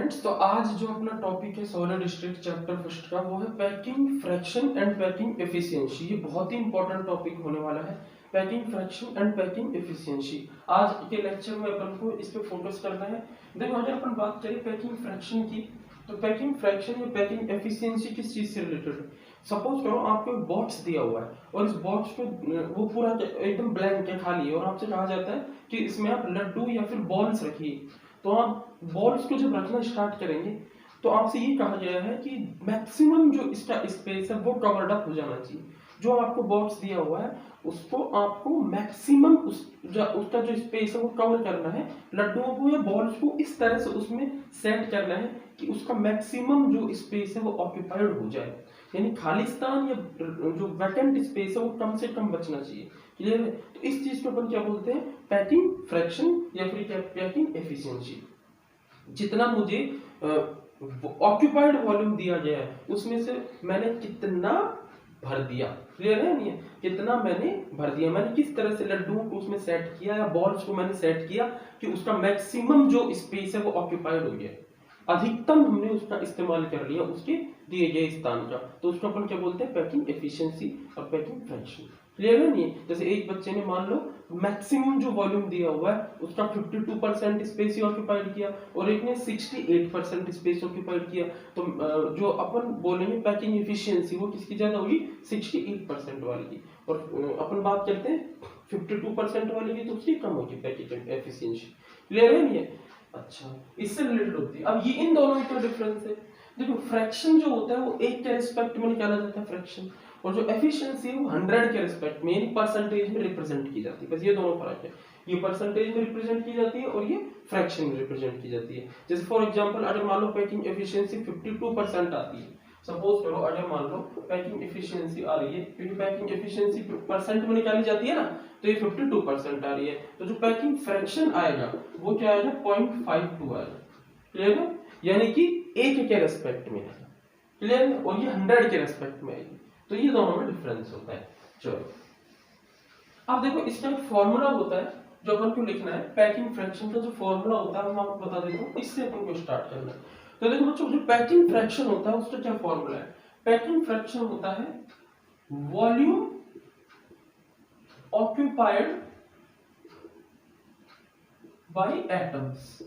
Friends, तो आज जो अपना टॉपिक है सॉलिड स्टेट चैप्टर फर्स्ट का वो है packing fraction and packing efficiency. ये बहुत ही इंपॉर्टेंट टॉपिक होने वाला है, packing fraction and packing efficiency. आज के लेक्चर में अपन को इस पे फोकस करना है। देखो, अगर अपन बात करें पैकिंग फ्रैक्शन की, तो पैकिंग फ्रैक्शन या पैकिंग एफिशिएंसी किस चीज से रिलेटेड है। सपोज करो आपको एक बॉक्स दिया हुआ है और इस बॉक्स को वो पूरा एकदम ब्लैंक है, खाली है, और आपसे कहा जाता है कि इसमें आप लड्डू या फिर बॉल्स रखिए। तो आप बॉल्स को जब रखना स्टार्ट करेंगे तो आपसे ये कहा गया है कि मैक्सिमम जो इसका स्पेस है वो कवर्ड अप हो जाना चाहिए। जो आपको बॉक्स दिया हुआ है उसको आपको मैक्सिमम उसका जो स्पेस है वो कवर करना है। लड्डुओं को या बॉल्स को इस तरह से उसमें सेट करना है कि उसका मैक्सिमम जो स्पेस है वो ऑक्यूपाइड हो जाए, यानी खालिस्तान या जो वैकेंट स्पेस है वो कम से कम बचना चाहिए। क्लियर है? तो इस चीज को अपन क्या बोलते हैं, पैकिंग फ्रैक्शन या फिर पैकिंग एफिशिएंसी। जितना मुझे ऑक्यूपाइड वॉल्यूम दिया गया है उसमें से मैंने कितना भर दिया। क्लियर है? नहीं है, कितना मैंने भर दिया, मैंने किस तरह से लड्डुओं को उसमें सेट किया या बॉल्स को मैंने सेट किया कि उसका मैक्सिमम जो स्पेस है वो ऑक्यूपाइड हो गया, अधिकतम हमने उसका इस्तेमाल कर लिया उसके दिए गए स्थान का। तो उसको अपन क्या बोलते हैं, पैकिंग एफिशिएंसी और पैकिंग फ्रैक्शन। क्लियर है? नहीं? जैसे एक बच्चे ने मान लो मैक्सिमम जो वॉल्यूम दिया हुआ है उसका 52% स्पेस ही ऑक्यूपाइड किया और एक ने 68% स्पेस ऑक्यूपाइड किया, तो जो अपन बोलेंगे पैकिंग एफिशिएंसी वो किसकी ज्यादा होगी, 68% वाली की। और अपन बात करते हैं 52% वाली की तो उसकी कम होगी पैकिंग एफिशिएंसी। क्लियर है? नहीं है? अच्छा, इससे रिलेटेड होती है। अब ये इन दोनों में क्या डिफरेंस है, देखो फ्रैक्शन जो होता है वो एक के रिस्पेक्ट में निकाला जाता है फ्रैक्शन, और जो एफिशिएंसी है वो 100 के रिस्पेक्ट में यानी परसेंटेज में रिप्रेजेंट की जाती है। बस ये दोनों फर्क है, ये परसेंटेज में रिप्रेजेंट की जाती है और ये फ्रैक्शन में रिप्रेजेंट की जाती है। जैसे फॉर एग्जांपल अगर मान लो पैकिंग एफिशिएंसी 52% आती है, सपोज करो अगर मान लो पैकिंग एफिशिएंसी आ रही है, क्योंकि पैकिंग एफिशिएंसी परसेंट में निकाली जाती है ना, तो ये 52% आ रही है, तो जो पैकिंग फ्रैक्शन आएगा वो क्या आएगा, 0.52 आएगा। क्लियर है? यानी कि 1 के रेस्पेक्ट में है। क्लियर है? और ये 100 के रेस्पेक्ट में आएगी। तो ये दोनों में डिफरेंस होता है। चलो अब देखो, इसका एक फॉर्मूला होता है जो अपन को लिखना है। पैकिंग फ्रैक्शन का जो फॉर्मूला होता है मैं आपको बता देता हूँ, इससे अपन को स्टार्ट करना है। तो देखो बच्चों, जो पैकिंग फ्रैक्शन होता है उसका क्या फॉर्मूला है, पैकिंग फ्रैक्शन होता है volume occupied by atoms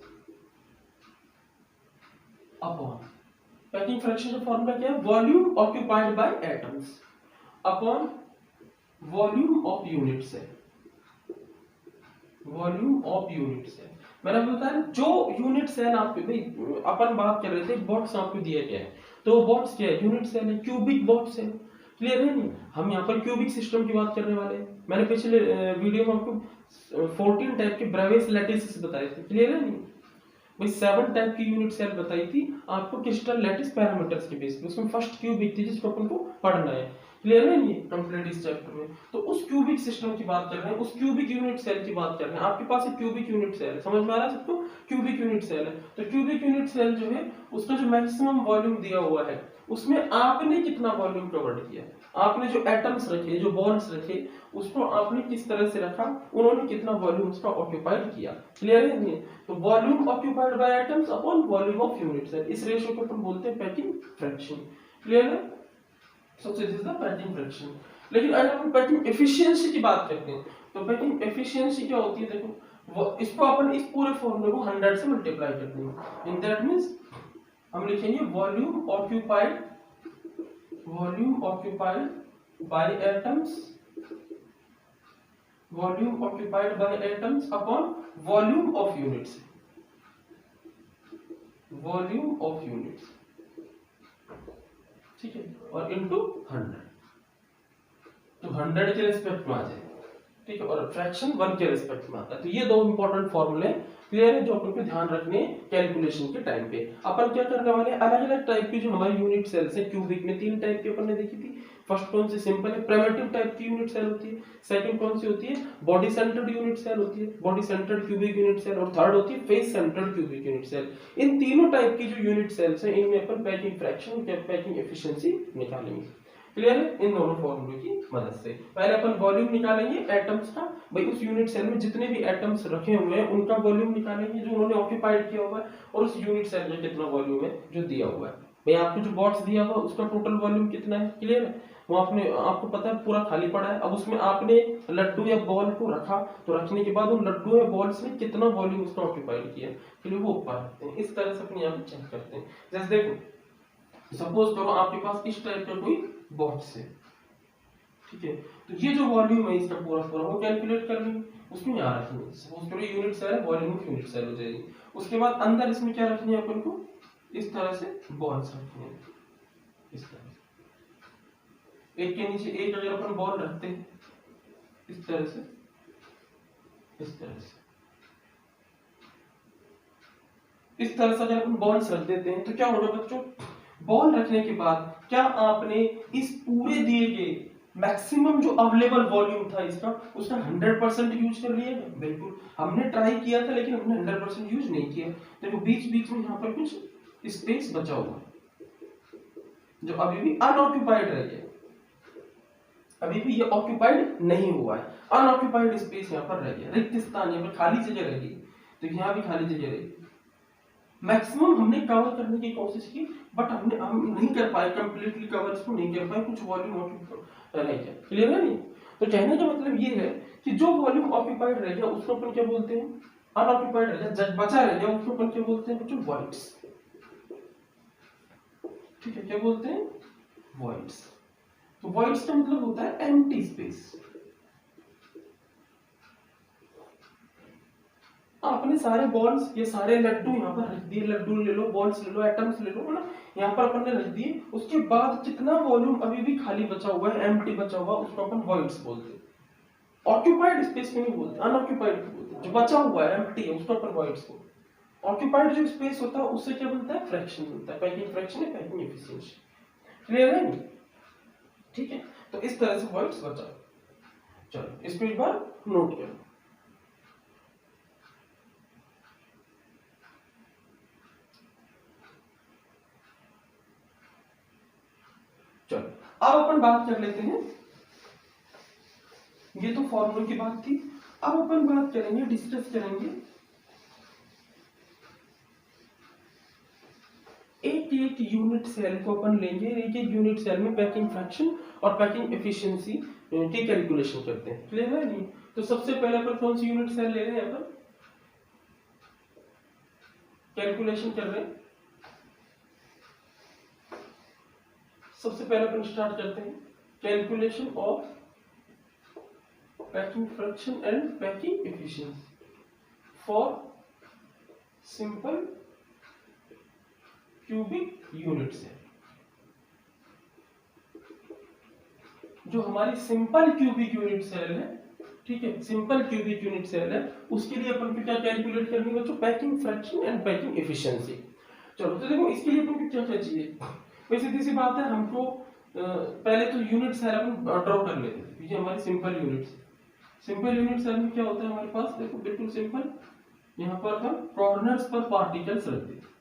upon, packing fraction का फॉर्मूला क्या है, volume occupied by atoms upon volume of unit cell. Volume of unit cell मैंने बताया, जो यूनिट सेल आपके भाई अपन बात कर रहे थे, बॉक्स आपको दिया गया है, तो बॉक्स क्या है, यूनिट सेल है, क्यूबिक बॉक्स है। क्लियर है? नहीं? हम यहाँ पर क्यूबिक सिस्टम की बात करने वाले हैं। मैंने पिछले वीडियो में आपको 14 टाइप के ब्रेविस लैटिसेस बताए थे। क्लियर है? नहीं भाई, 7 टाइप की यूनिट सेल बताई थी आपको क्रिस्टल लैटिस पैरामीटर्स के बेस पे। उसमें फर्स्ट क्यूबिक थी जिसको अपन को पढ़ना है। क्लियर है? नहीं कंप्लीट इस चैप्टर में। तो उस क्यूबिक सिस्टम की बात कर रहे हैं, उस क्यूबिक यूनिट सेल की बात कर रहे हैं। आपके पास एक क्यूबिक यूनिट सेल है, समझ में आ रहा है सबको, क्यूबिक यूनिट सेल है। तो क्यूबिक यूनिट सेल जो है उसका जो मैक्सिमम वॉल्यूम दिया हुआ है उसमें आपने कितना वॉल्यूम कवर्ड किया, आपने जो एटम्स रखे, जो बॉन्ड्स रखे, उसको आपने किस तरह से रखा, उन्होंने कितना वॉल्यूम उसका ऑक्यूपाइड किया। क्लियर है? नहीं? तो volume occupied by atoms upon volume of unit cell, इस रेशियो को अपन बोलते हैं पैकिंग फ्रैक्शन। क्लियर है? So this is the packing fraction. लेकिन अगर हम पैकिंग एफिशिएंसी की बात करते हैं तो पैकिंग एफिशिएंसी क्या होती है, देखो इसको अपन इस पूरे फॉर्मूले को 100 से मल्टीप्लाई कर देंगे। इन दैट मींस हम लिखेंगे volume occupied by atoms, volume occupied by atoms upon volume of units, volume of units, ठीक है, और इनटू 100, तो 100 के रिस्पेक्ट में आ जाए, ठीक है, और फ्रैक्शन 1 के रिस्पेक्ट में आता है। तो ये दो इंपॉर्टेंट फॉर्मूले क्लियर है जो अपन को ध्यान रखने कैलकुलेशन के टाइम पे। अपन क्या करने वाले हैं, अलग अलग टाइप की जो हमारी यूनिट सेल्स है, क्यूबिक में 3 टाइप की अपन ने देखी थी। फर्स्ट कौन सी सिंपल है, प्रिमिटिव टाइप की यूनिट सेल होती है। सेकंड कौन सी होती है, बॉडी सेंटर्ड यूनिट सेल होती है, body centred cubic unit cell, और थर्ड होती है face centred cubic unit cell. इन तीनों टाइप की जो यूनिट सेल्स हैं इनमें अपन पैकिंग फ्रैक्शन या पैकिंग एफिशिएंसी निकालेंगे। क्लियर है? इन दोनों फॉर्मूले की मदद से पहले अपन वॉल्यूम निकालेंगे एटम्स का, भाई उस यूनिट सेल में जितने भी एटम्स रखे हुए हैं उनका वॉल्यूम निकालेंगे जो उन्होंने ऑक्यूपाइड किया हुआ है, और उस यूनिट सेल में कितना वॉल्यूम है जो दिया हुआ है। भाई आपको जो बॉक्स दिया हुआ उसका टोटल वॉल्यूम कितना है, क्लियर है? वो आपको पता है पूरा खाली पड़ा है। अब उसमें आपने लड्डू या बॉल को रखा, तो रखने के बाद उन लड्डू या बॉल्स ने कितना वॉल्यूम उसका ऑक्यूपाइड किया, फिर वो ऊपर रखते हैं। इस तरह से अपने यहाँ पे चेक करते हैं। जैसे देखो सपोज करो आपके पास इस टाइप का कोई बॉक्स है, ठीक है, तो ये जो वॉल्यूम है इसका पूरा पूरा वो कैलकुलेट कर लेंगे, उसमें यहाँ रखेंगे। सपोज करो यूनिट सेल है, वॉल्यूम ऑफ यूनिट सेल हो जाएगी। उसके बाद अंदर इसमें क्या रखनी है अपन को, इस तरह से बॉल्स रखनी है, इस तरह से एक के नीचे एक अगर अपन बॉल रखते हैं इस तरह से, इस तरह से इस तरह से अगर अपन बॉल्स रख देते हैं तो क्या होगा बच्चों, बॉल रखने के बाद क्या आपने इस पूरे दिए गए मैक्सिमम जो अवेलेबल वॉल्यूम था इसका उसका 100% यूज कर लिया? बिल्कुल, हमने ट्राई किया था लेकिन हमने 100% यूज नहीं किया। देखो बीच बीच में यहाँ पर कुछ स्पेस बचा हुआ है जो अभी भी अनऑक्यूपाइड रह गया, अभी भी ये ऑक्यूपाइड नहीं हुआ है, अनऑक्यूपाइड स्पेस यहाँ पर रह गया, रिक्त स्थान यहाँ पर खाली जगह रह गई। तो यहाँ भी खाली जगह रही, मैक्सिमम हमने कवर करने की कोशिश की बट हम नहीं कर पाए, कंप्लीटली कवर इसको नहीं कर पाए, कुछ वॉल्यूम रह गया। क्लियर है? नहीं तो कहने का मतलब ये है कि जो वॉल्यूम ऑक्यूपाइड रह गया उसको अपन क्या बोलते हैं, अनऑक्यूपाइड रह गया, बचा रह गया उसको अपन क्या बोलते हैं बच्चों, वॉइड्स। ठीक है, क्या बोलते हैं, वॉइड्स। तो वॉइड्स का मतलब होता है एम्प्टी स्पेस। अपने सारे बॉल्स, ये सारे लड्डू यहाँ पर रख दिए, लड्डू ले लो, बॉल्स ले लो, एटम्स ले लो, है ना, यहाँ पर अपन ने रख दिए। उसके बाद कितना वॉल्यूम अभी भी खाली बचा हुआ है, एम्प्टी बचा हुआ, उसको अपन वॉइड्स बोलते हैं। ऑक्यूपाइड स्पेस में नहीं बोलते, अनऑक्यूपाइड बोलते हैं। जो बचा हुआ है एम्प्टी है उसको अपन वॉइड्स बोलते हैं। ऑक्यूपाइड जो स्पेस होता है उससे क्या बनता है, फ्रैक्शन बनता है, पैकिंग फ्रैक्शन है, पैकिंग एफिशिएंसी। क्लियर है? ठीक है, तो इस तरह से वॉइड्स बचा। चलो इसको एक बार नोट करो। चलो अब अपन बात कर लेते हैं, ये तो फॉर्मूले की बात थी। अब अपन बात करेंगे, डिस्कस करेंगे एक एक यूनिट सेल को अपन लेंगे, एक एक यूनिट सेल में पैकिंग फ्रैक्शन और पैकिंग एफिशिएंसी की कैलकुलेशन करते हैं। क्लियर है? नहीं तो सबसे पहले अपन कौन सी यूनिट सेल ले रहे हैं, अपन कैलकुलेशन कर रहे हैं। सबसे पहले अपन स्टार्ट करते हैं calculation of packing fraction and packing efficiency for simple cubic unit cell. जो हमारी सिंपल क्यूबिक यूनिट सेल है, ठीक है, सिंपल क्यूबिक यूनिट सेल है, उसके लिए अपन को क्या कैलकुलेट करनी है बच्चों, packing fraction and packing efficiency. चलो तो देखो इसके लिए अपन को क्या क्या चाहिए। वैसे सीधी सी बात है, हमको पहले तो यूनिट सेल अपन ड्रॉ कर लेते हैं। ये हमारी simple unit, simple unit cell में क्या होता है हमारे पास, देखो बिल्कुल सिंपल, यहाँ पर हम कॉर्नर्स पर पार्टिकल्स रख देते।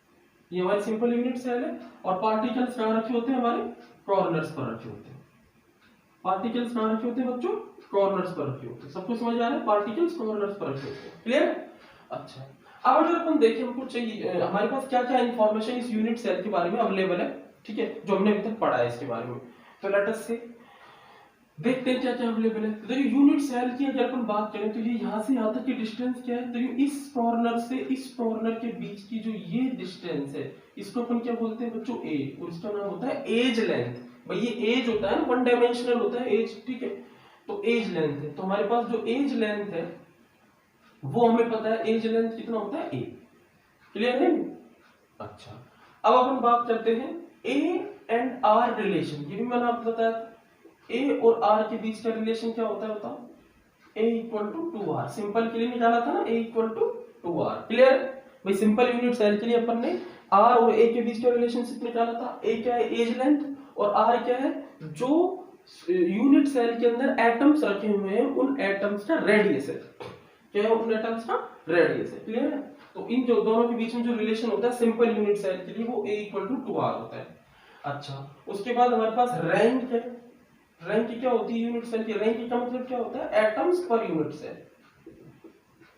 ये हमारी सिंपल यूनिट सेल है और पार्टिकल्स कहाँ रखे होते हैं, हमारे कॉर्नर्स पर रखे होते हैं। पार्टिकल्स कहाँ रखे होते हैं बच्चों, कॉर्नर्स पर रखे होते हैं। सबको समझ आ रहा है, पार्टिकल्स कॉर्नर्स पर रखे होते हैं। क्लियर? अच्छा, अब अगर अपन देखें, हमको चाहिए हमारे पास क्या क्या इंफॉर्मेशन इस यूनिट सेल के बारे में अवेलेबल है, ठीक है, जो हमने अभी तक पढ़ा है इसके बारे में। तो लेट अस से देखते हैं क्या क्या अवेलेबल है। तो देखिए यूनिट सेल की अगर अपन बात करें तो ये यहाँ से यहाँ तक की डिस्टेंस क्या है, तो इस कॉर्नर से इस कॉर्नर के बीच की जो ये डिस्टेंस है इसको अपन क्या बोलते हैं बच्चों, ए, और इसका नाम होता है एज लेंथ। भाई ये एज होता है ना, वन डायमेंशनल होता है एज, ठीक है, तो एज लेंथ है। तो हमारे पास जो एज लेंथ है वो हमें पता है, एज लेंथ कितना होता है, ए। क्लियर है? अच्छा, अब अपन बात करते हैं ए एंड आर रिलेशन। ये भी मैंने आपको बताया, ए और आर के बीच का रिलेशन क्या होता है बताओ, ए इक्वल टू 2r। सिंपल के लिए निकाला था ना, ए इक्वल टू 2r। क्लियर? भाई सिंपल यूनिट सेल के लिए अपन ने आर और ए के बीच का रिलेशनशिप निकाला था। ए क्या है, एज लेंथ, और आर क्या है, जो यूनिट सेल के अंदर एटम्स रखे हुए हैं उन एटम्स का रेडियस है। क्या है, उन एटम्स का रेडियस है। क्लियर है? तो इन जो दोनों के बीच में जो रिलेशन होता है सिंपल यूनिट सेल के लिए वो ए इक्वल टू 2r होता है। अच्छा, उसके बाद हमारे पास रैंक है, रैंक क्या होती है यूनिट सेल की? रैंक का मतलब क्या होता है? Atoms per unit cell.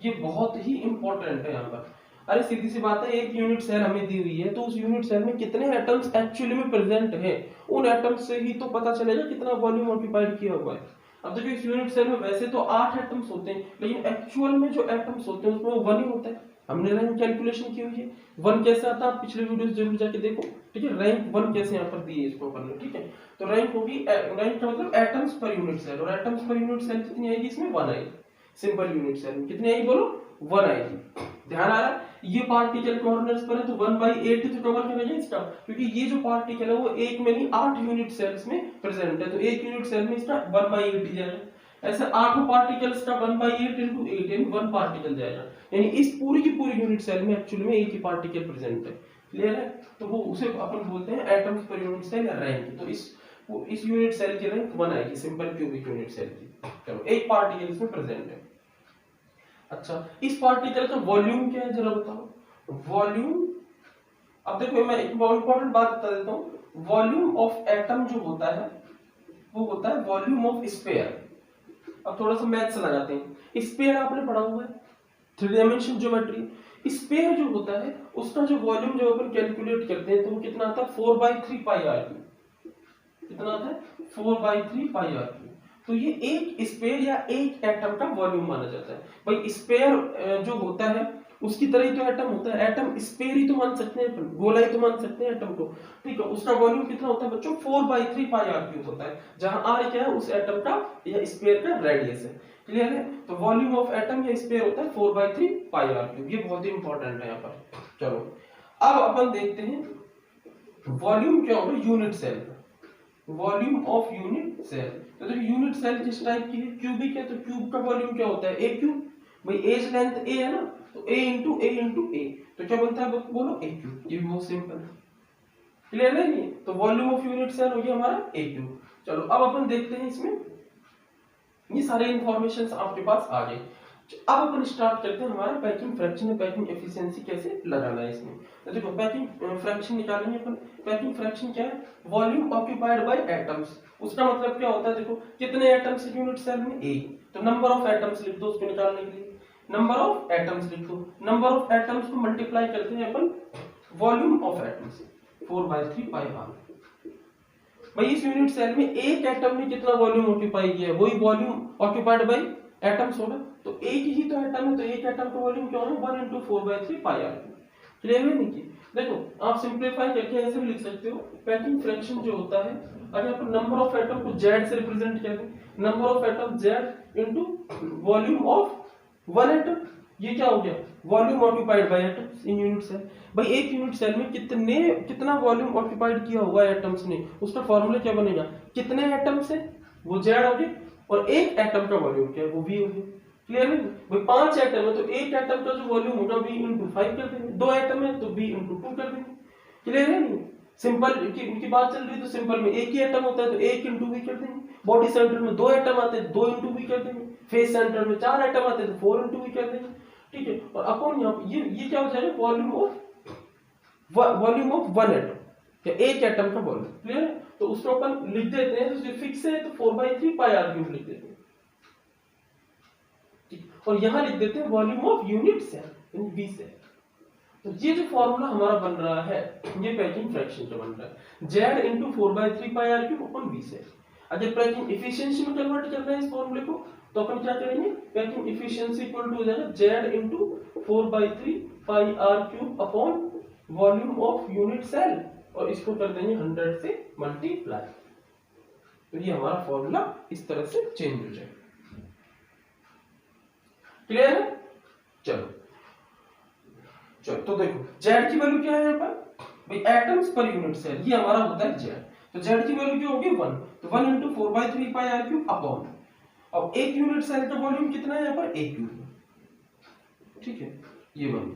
ये बहुत ही इंपॉर्टेंट है यहाँ पर। अरे सीधी सी बात है, एक यूनिट सेल हमें दी हुई है तो उस यूनिट सेल में कितने एटम्स एक्चुअली में प्रेजेंट है, उन एटम्स से ही तो पता चलेगा कितना वॉल्यूम ऑक्यूपाइड किया हुआ है। अब देखिए इस यूनिट सेल में वैसे तो 8 एटम्स होते हैं, लेकिन एक्चुअल में जो एटम्स होते हैं उसमें वो 1 ही होता है। हमने रैंक कैलकुलेशन की हुई है, 1 कैसे आता है आप पिछले वीडियोस जरूर जाके देखो, ठीक है। रैंक 1 कैसे यहाँ पर दी है इसको अपन ने, ठीक है। तो रैंक होगी, रैंक का मतलब एटम्स पर यूनिट सेल, और एटम्स पर यूनिट सेल कितनी आएगी इसमें? 1 आएगी। सिंपल यूनिट सेल में कितनी आएगी बोलो? 1 आएगी। ध्यान आ रहा है? ये पार्टिकल कॉर्नर्स पर है तो 1/8 तो कवर करेगा इसका, क्योंकि ये जो पार्टिकल है वो एक में नहीं 8 यूनिट सेल्स में प्रेजेंट है, तो एक यूनिट सेल में इसका 1/8 ही जाएगा। ऐसे 8 पार्टिकल्स का 1/8 into 8 यानी 1 पार्टिकल जाएगा, यानी इस पूरी की पूरी यूनिट सेल में एक्चुअली में एक ही पार्टिकल प्रेजेंट है। क्लियर है? तो वो उसे अपन बोलते हैं एटम्स पर यूनिट सेल या रैंक। तो इस यूनिट सेल की रैंक 1 आएगी, सिंपल क्यूबिक यूनिट सेल की। चलो, एक पार्टिकल इसमें प्रेजेंट है। अच्छा, इस पार्टिकल का वॉल्यूम क्या है जरा बताओ? वॉल्यूम, अब देखो मैं एक बहुत इंपॉर्टेंट बात बता देता हूं। वॉल्यूम ऑफ एटम जो होता है वो होता है वॉल्यूम ऑफ स्फीयर। अब थोड़ा सा मैथ्स लगाते हैं। स्फीयर आपने पढ़ा हुआ है, 3 डायमेंशन ज्योमेट्री। स्फीयर जो होता है उसका जो वॉल्यूम जब अपन कैलकुलेट करते हैं तो वो कितना आता है? 4/3 पाई आर क्यूब। कितना आता है? 4/3 पाई आर क्यूब। तो ये एक स्फीयर या एक एटम का वॉल्यूम माना जाता है। भाई स्फीयर जो होता है उसकी तरह ही तो एटम होता है, एटम स्फीयर ही तो मान सकते हैं अपन, गोला ही तो मान सकते हैं एटम को, ठीक है। उसका वॉल्यूम कितना होता है बच्चों? 4/3 पाई आर क्यूब होता है, जहां आर क्या है? उस एटम का या स्फीयर का रेडियस है। क्लियर है? तो वॉल्यूम ऑफ एटम या स्फीयर होता है 4/3 पाई आर क्यूब। ये बहुत ही इंपॉर्टेंट है यहाँ पर। चलो अब अपन देखते हैं वॉल्यूम क्या होगा यूनिट सेल का। वॉल्यूम ऑफ यूनिट सेल, तो देखो यूनिट सेल किस टाइप की है? क्यूबिक है, तो क्यूब का वॉल्यूम क्या होता है? ए क्यूब। भाई एज लेंथ ए है ना, तो ए इंटू ए, तो क्या बनता है बोलो? ए क्यूब। ये बहुत सिंपल है। क्लियर है नहीं? तो वॉल्यूम ऑफ यूनिट सेल हो गया हमारा ए क्यूब। चलो अब अपन देखते हैं इसमें, ये सारे इंफॉर्मेशन आपके पास आ गए। अब अपन स्टार्ट करते हैं हमारा पैकिंग फ्रैक्शन, पैकिंग एफिशिएंसी कैसे लगाना है इसमें। तो देखो पैकिंग फ्रैक्शन निकालेंगे अपन। पैकिंग फ्रैक्शन क्या है? Volume occupied by atoms. उसका मतलब क्या होता है? देखो कितने एटम्स है यूनिट सेल में? ए, तो नंबर ऑफ एटम्स लिख दो उसको निकालने के लिए। नंबर ऑफ एटम्स लिख दो, नंबर ऑफ एटम्स को मल्टीप्लाई करते हैं अपन volume of atoms, 4/3 pi r. भाई इस यूनिट सेल में एक एटम ने कितना वॉल्यूम ऑक्यूपाई किया है? वही वॉल्यूम ऑक्यूपाइड बाय एटम्स होगा, तो एक ही तो एटम है, तो एक एटम का वॉल्यूम क्या होगा? 1 into 4/3 पाई आर। क्लियर है नहीं? देखो आप सिंपलीफाई करके ऐसे भी लिख सकते हो, पैकिंग फ्रैक्शन जो होता है, अगर आप नंबर ऑफ एटम को z से रिप्रेजेंट कर दें, number of atom z into volume of one atom, ये क्या हो गया? Volume occupied by atoms in unit cell. भाई एक यूनिट सेल में कितना वॉल्यूम ऑक्यूपाइड किया हुआ है एटम्स ने, उसका फॉर्मूला क्या बनेगा? कितने एटम्स है वो z हो गए, और एक एटम का वॉल्यूम क्या है? वो v हो गया। क्लियर है? भाई 5 एटम है तो एक एटम का जो वॉल्यूम होगा v into 5 कर देंगे, 2 एटम है तो v into 2 कर देंगे। क्लियर है नहीं? सिंपल इनकी बात चल रही है तो सिंपल में एक ही एटम होता है तो 1 into v कर देंगे। बॉडी सेंटर में 2 एटम आते हैं 2 into v कर देंगे। फेस सेंटर में 4 एटम आते हैं तो 4 into v कर देंगे। ठीक है, और अपन यहाँ ये क्या हो जाएगा? वॉल्यूम ऑफ वन एटम, या एक एटम का वॉल्यूम। क्लियर है? तो उसको अपन लिख देते हैं, तो फिक्स है तो 4/3 पाई आर क्यूब लिख देते हैं, और यहां लिख देते हैं volume of unit cell V cell. तो ये जो फॉर्मूला हमारा बन रहा है ये पैकिंग फ्रैक्शन का बन रहा है, z into 4/3 pi r cube upon V cell. अगर पैकिंग एफिशिएंसी में कन्वर्ट करना है इस फॉर्मूले को, तो अपन क्या करेंगे? पैकिंग एफिशिएंसी इक्वल टू हो जाएगा z into 4/3 pi r cube upon volume of unit cell, और इसको कर देंगे 100 से मल्टीप्लाई। तो ये हमारा फॉर्मूला इस तरह से चेंज हो जाएगा। क्लियर है? चलो तो देखो z की वैल्यू क्या है यहाँ पर? भाई एटम्स पर यूनिट सेल, ये हमारा होता है z। तो z की वैल्यू क्या होगी? 1, तो 1 into 4/3 pi r cube upon, अब एक यूनिट सेल का वॉल्यूम कितना है यहाँ पर? a cube. ठीक है, ये बन।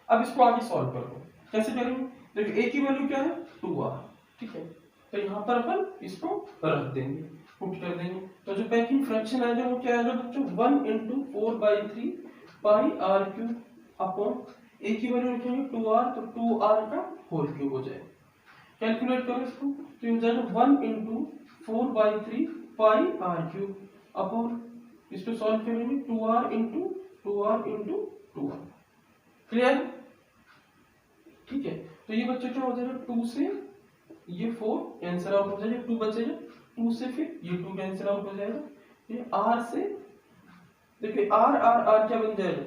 अब इसको आगे सॉल्व करो, कैसे करेंगे? देखो a की वैल्यू क्या है? 2r। ठीक है, तो यहाँ पर अपन इसको रख देंगे, पुट कर देंगे। तो जो पैकिंग फ्रैक्शन आएगा वो क्या आएगा बच्चों? 1 into 4/3 pi r cube upon a की वैल्यू रखेंगे 2r, तो 2r का होल क्यूब हो जाएगा। कैलकुलेट करो इसको, तो हो जाएगा 1 into 4/3 pi r cube upon, इसको सॉल्व करेंगे 2r इंटू 2r। क्लियर? ठीक है, तो ये बच्चों क्या हो जाएगा, 2 से ये 4 कैंसिल आउट हो जाएगा, 2 बचेगा, 2 से फिर ये 2 कैंसिल आउट हो जाएगा, ये r से देखिए r r r क्या बन जाएगा,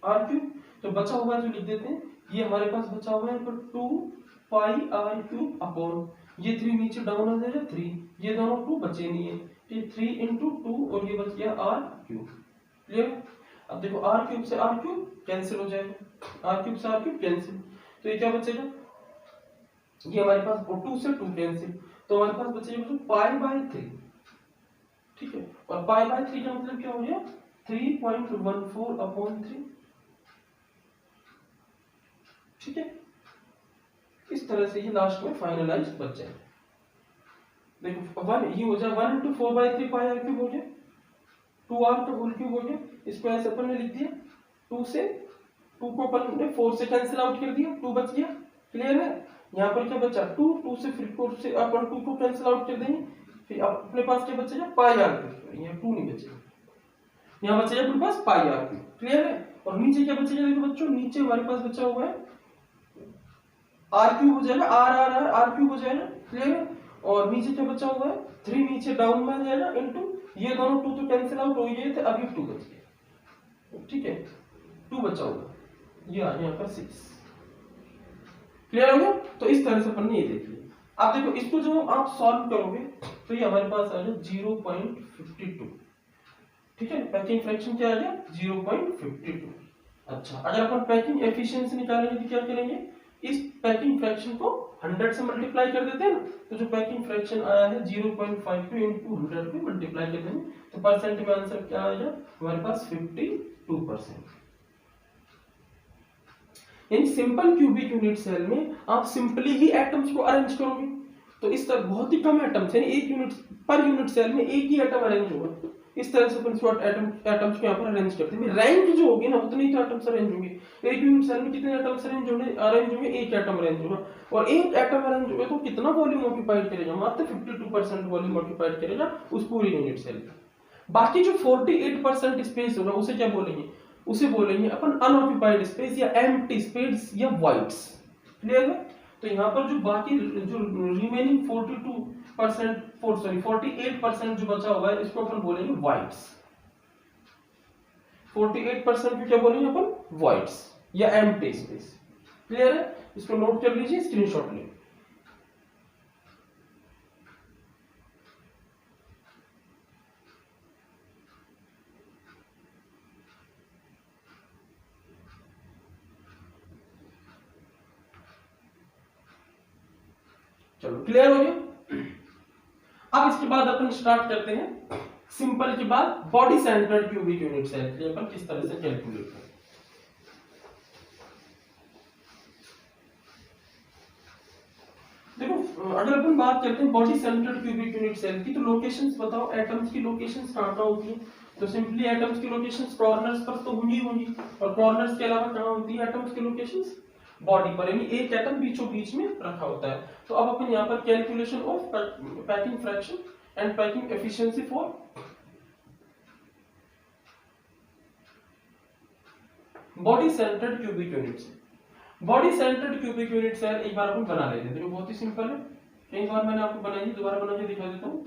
r क्यूब। तो बचा हुआ जो लिख देते हैं, ये हमारे पास बचा हुआ है पर 2 पाई r क्यूब अपॉन, ये 3 नीचे डाउन आ जाएगा 3, ये दोनों 2 बचे नहीं है, ये 3 इंटू 2 और ये बच गया r क्यूब। क्लियर? अब देखो r क्यूब से r क्यूब कैंसिल हो जाएगा, r क्यूब से r क्यूब कैंसिल, तो ये क्या बचेगा, ये हमारे पास 2 से 2 कैंसिल, तो हमारे पास बचेगा तो पाई/3। ठीक है, और पाई/3 का मतलब क्या हो गया, 3.14 अपॉन 3। ठीक है, इस तरह से ये लास्ट में फाइनलाइज बच जाए। देखो 1 ये हो जाए 1 इंटू 4/3 पाई आर क्यूब हो गया, 2r का होल क्यूब हो गया, इसको ऐसे अपन ने लिख दिया, 2 से 2 को अपन ने 4 से कैंसिल आउट कर दिया, 2 बच गया। क्लियर है? यहाँ पर क्या बचा 2 से फिर 4 से अपन 2 को कैंसिल आउट कर देंगे, फिर अपने पास क्या बचेगा पाई आर क्यूब, यहाँ 2 नहीं बचेगा, यहाँ बचेगा अपने पास पाई आर क्यूब। क्लियर है? और नीचे क्या बचेगा, देखो बच्चों नीचे हमारे पास बचा हुआ है आर क्यूब हो जाएगा, r r r r cube हो जाएगा। क्लियर है? और नीचे क्या बचा हुआ है 3 नीचे डाउन में आ जाएगा इनटू ये दोनों 2 तो कैंसिल आउट हो गए थे, अभी 2 बच गए। ठीक है, 2 बचा हुआ, ये आ गया यहाँ पर 6। क्लियर हो गया? तो इस तरह से अपन ने ये देख लिया। अब देखो इसको जो आप सॉल्व करोगे तो ये हमारे पास आ जाए 0.52। ठीक है, पैकिंग फ्रैक्शन क्या आ गया 0.52। अच्छा, अगर अपन पैकिंग एफिशिएंसी निकालेंगे तो क्या करेंगे, इस पैकिंग फ्रैक्शन को 100 से मल्टीप्लाई कर देते हैं ना, तो जो पैकिंग फ्रैक्शन आया है 0.52 इंटू 100 पे मल्टीप्लाई कर देंगे, तो परसेंट में आंसर क्या आएगा हमारे पास 52%। इन सिंपल क्यूबिक यूनिट सेल में आप सिंपली ही एटम्स को अरेंज करोगे, तो इस तरह बहुत ही कम एटम्स यानी एक यूनिट पर यूनिट सेल में एक ही एटम अरेंज होगा। इस तरह से अपन शॉर्ट एटम्स को यहाँ पर अरेंज करते हैं। रैंक जो होगी ना उतने ही तो एटम्स अरेंज होंगे। एक यूनिट सेल में कितने एटम्स अरेंज होंगे, एक एटम अरेंज होगा, और एक एटम अरेंज होगा तो कितना वॉल्यूम ऑक्यूपाइड करेगा, मात्र 52% वॉल्यूम ऑक्यूपाइड करेगा उस पूरी यूनिट सेल का। बाकी जो 48% स्पेस होगा उसे क्या बोलेंगे, उसे बोलेंगे अपन अनऑक्यूपाइड स्पेस या एम्प्टी स्पेस या वाइड्स। क्लियर है? तो यहाँ पर जो बाकी जो रिमेनिंग 48% जो बचा हुआ है इसको अपन बोलेंगे वाइड्स। 48% को क्या बोलेंगे अपन वाइड्स या एम्प्टी स्पेस। क्लियर है? इसको नोट कर लीजिए, स्क्रीनशॉट ले। चलो क्लियर हो गया। अब इसके बाद अपन स्टार्ट करते हैं सिंपल के बाद body centred cubic unit cell के लिए अपन किस तरह से कैलकुलेट करें। देखो अगर अपन बात करते हैं body centred cubic unit cell की, तो लोकेशंस बताओ, एटम्स की लोकेशंस कहां कहां होती है, तो सिंपली एटम्स की लोकेशंस कॉर्नर्स पर तो होंगी और कॉर्नर्स के अलावा कहां होती है एटम्स की लोकेशंस, बॉडी पर, यानी एक एटम बीचों बीच में रखा होता है। तो अब अपन यहाँ पर calculation of packing fraction and packing efficiency for body centred cubic unit cell. Body centred cubic unit cell एक बार अपन बना लेते हैं, देखो बहुत ही सिंपल है, कई बार मैंने आपको बनाई, दोबारा बना के दिखा देता हूँ।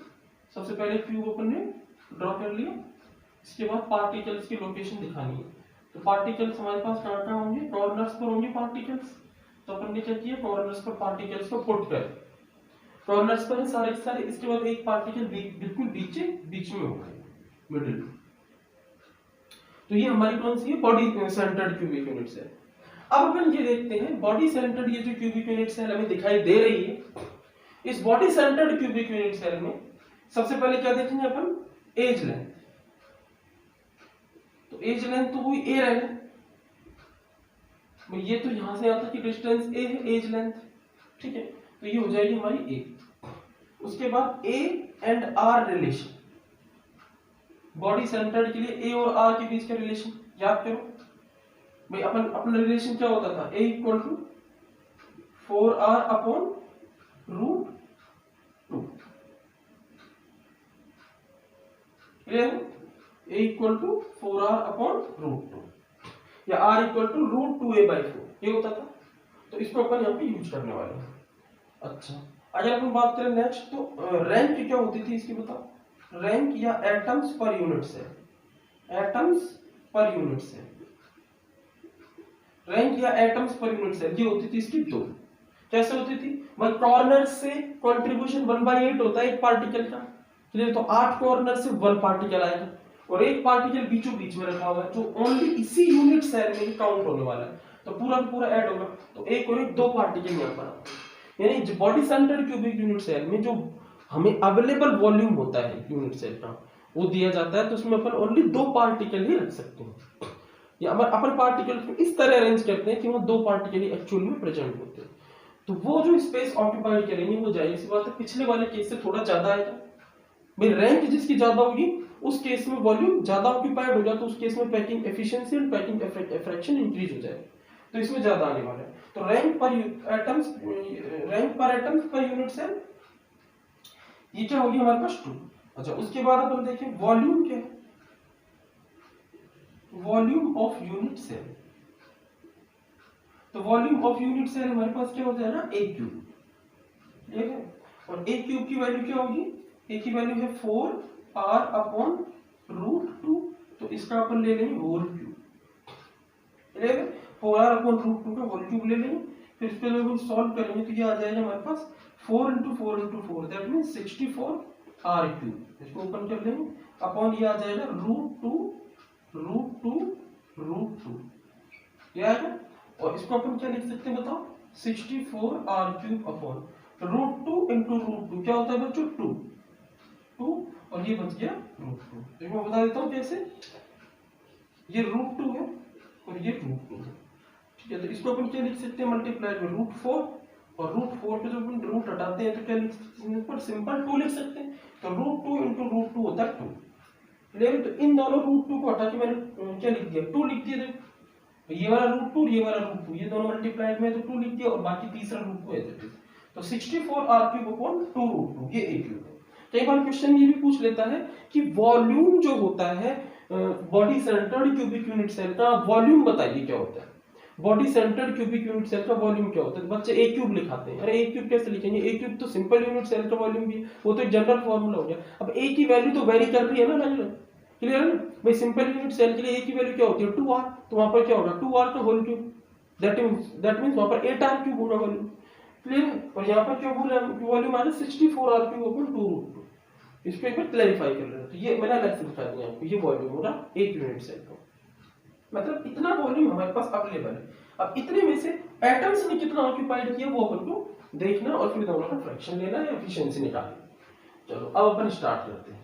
सबसे पहले क्यूब अपन ने ड्रॉ कर लिया, इसके बाद पार्टिकल्स की लोकेशन दिखानी है। तो पार्टिकल्स हमारे पास कहाँ कहाँ होंगे, कॉर्नर्स पर होंगे पार्टिकल्स, तो अपन ने क्या किया कॉर्नर्स पर पार्टिकल्स को पुट कर, कॉर्नर्स पर सारे सारे, इसके बाद एक पार्टिकल बिल्कुल बीच में होगा मिडिल। तो ये हमारी कौन सी है body centred cubic unit cell. अब अपन ये देखते हैं बॉडी सेंटर्ड ये जो क्यूबिक यूनिट सेल हमें दिखाई दे रही है, इस body centred cubic unit cell में सबसे पहले क्या देखेंगे अपन, एज लेंथ। तो एज लेंथ तो वही ए रहेगा, ये तो यहां से यहां तक की डिस्टेंस ए है, एज लेंथ। ठीक है, तो ये हो जाएगी हमारी ए। उसके बाद a and r relation, body centred के लिए ए और आर के बीच का रिलेशन याद करो भाई, अपन अपना रिलेशन क्या होता था, a equal to 4r upon √2। Clear है? a equal to 4r upon √2 या r इक्वल टू √2a/4 ये होता था। तो इसको अपन यहाँ पे यूज करने वाले हैं। अच्छा, अगर अपन बात करें नेक्स्ट, तो रैंक क्या होती थी इसकी बताओ। रैंक या atoms per unit cell, atoms per unit cell, rank या एटम्स पर यूनिट सेल ये होती थी इसकी दो। कैसे होती थी भाई, कॉर्नर से कंट्रीब्यूशन 1/8 होता है एक पार्टिकल का। क्लियर? तो 8 कॉर्नर से 1 पार्टिकल आएगा और एक पार्टिकल बीचों बीच में रखा हुआ है जो ओनली इसी यूनिट सेल में ही काउंट होने वाला है। तो पूरा पूरा ऐड होगा, तो एक और एक 2 पार्टिकल यहाँ पर। यानी body centred cubic unit cell में जो हमें अवेलेबल वॉल्यूम होता है यूनिट सेल का वो दिया जाता है, तो उसमें अपन ओनली 2 पार्टिकल ही रख सकते हैं। या अपन पार्टिकल को इस तरह अरेंज करते हैं कि वो 2 पार्टिकल ही एक्चुअल में प्रेजेंट होते हैं। तो वो जो स्पेस ऑक्यूपाइड करेंगे वो जाहिर सी बात है पिछले वाले केस से थोड़ा ज्यादा आएगा। भाई रैंक जिसकी ज्यादा होगी उस केस में वॉल्यूम ज्यादा ऑक्यूपाइड होगा, तो उस केस में पैकिंग एफिशिएंसी और पैकिंग फ्रैक्शन इंक्रीज हो जाएगा, तो इसमें ज्यादा आने वाला है। तो रैंक पर एटम्स, रैंक पर एटम्स पर यूनिट सेल ये क्या होगी हमारे पास 2। अच्छा, उसके बाद अपन देखें वॉल्यूम क्या है, वॉल्यूम ऑफ यूनिट सेल। तो वॉल्यूम ऑफ यूनिट सेल हमारे पास क्या होता है ना, a क्यूब, ठीक है। और a क्यूब की वैल्यू क्या होगी, a की वैल्यू है 4r अपॉन √2, तो इसका अपन ले लेंगे होल क्यूब, ठीक है। 4r अपॉन √2 का होल क्यूब ले लेंगे, फिर इसको जब हम सॉल्व करेंगे तो ये आ जाएगा हमारे पास 4 × 4 × 4 दैट मींस 64r क्यूब। इसको ओपन कर लेंगे, अपॉन ये आ जाएगा √2 ये आएगा। और इसको अपन क्या लिख सकते हैं बताओ, 64r क्यूब अपॉन √2 × √2 क्या होता है बच्चों, 2 और ये बच गया √2। तो मैं बता देता हूँ कैसे, ये √2 है और ये √2 है, ठीक है। तो इसको अपन क्या लिख सकते हैं, मल्टीप्लाई में √4 और √4 पे जब अपन रूट हटाते हैं तो क्या लिख सकते हैं, पर सिंपल 2 लिख सकते हैं। तो √2 × √2 होता है 2, क्लियर। तो इन दोनों √2 को हटा के मैंने क्या लिख दिया, 2 लिख दिया। तो ये वाला √2 ये वाला √2 ये दोनों मल्टीप्लाइड में तो 2 लिख दिया और बाकी तीसरा √2 है। तो 64r क्यूब अपॉन 2 √2 ये a क्यूब है। कई बार क्वेश्चन ये भी पूछ लेता है कि वॉल्यूम जो होता है body centred cubic unit cell का वॉल्यूम बताइए क्या होता है। Body centred cubic unit cell का वॉल्यूम क्या होता है, बच्चे a क्यूब लिखाते हैं। अरे a क्यूब कैसे लिखेंगे, a क्यूब तो सिंपल यूनिट सेल का वॉल्यूम भी है, वो तो एक जनरल फॉर्मूला हो गया। अब a की वैल्यू तो वेरी कर रही है ना, क्लियर है ना भाई। सिंपल यूनिट सेल के लिए a की वैल्यू क्या होती है 2r, तो वहां पर क्या होगा 2r का होल क्यूब, दैट मींस वहां पर 8r क्यूब होगा वॉल्यूम, क्लियर। और यहां पर क्या बोल रहे हैं वॉल्यूम आ रहा है 64r क्यूब अपॉन 2 √2। इसको एक बार क्लैरिफाई कर लेते हैं। तो ये मैंने अलग से दिखा दिया आपको, ये वॉल्यूम हो रहा एक यूनिट सेल का, मतलब इतना वॉल्यूम हमारे पास अवेलेबल है। अब इतने में से एटम्स ने कितना ऑक्यूपाइड किया वो अपन को देखना और फिर दोनों का फ्रैक्शन लेना है, एफिशिएंसी निकालनी। चलो अब अपन स्टार्ट करते हैं।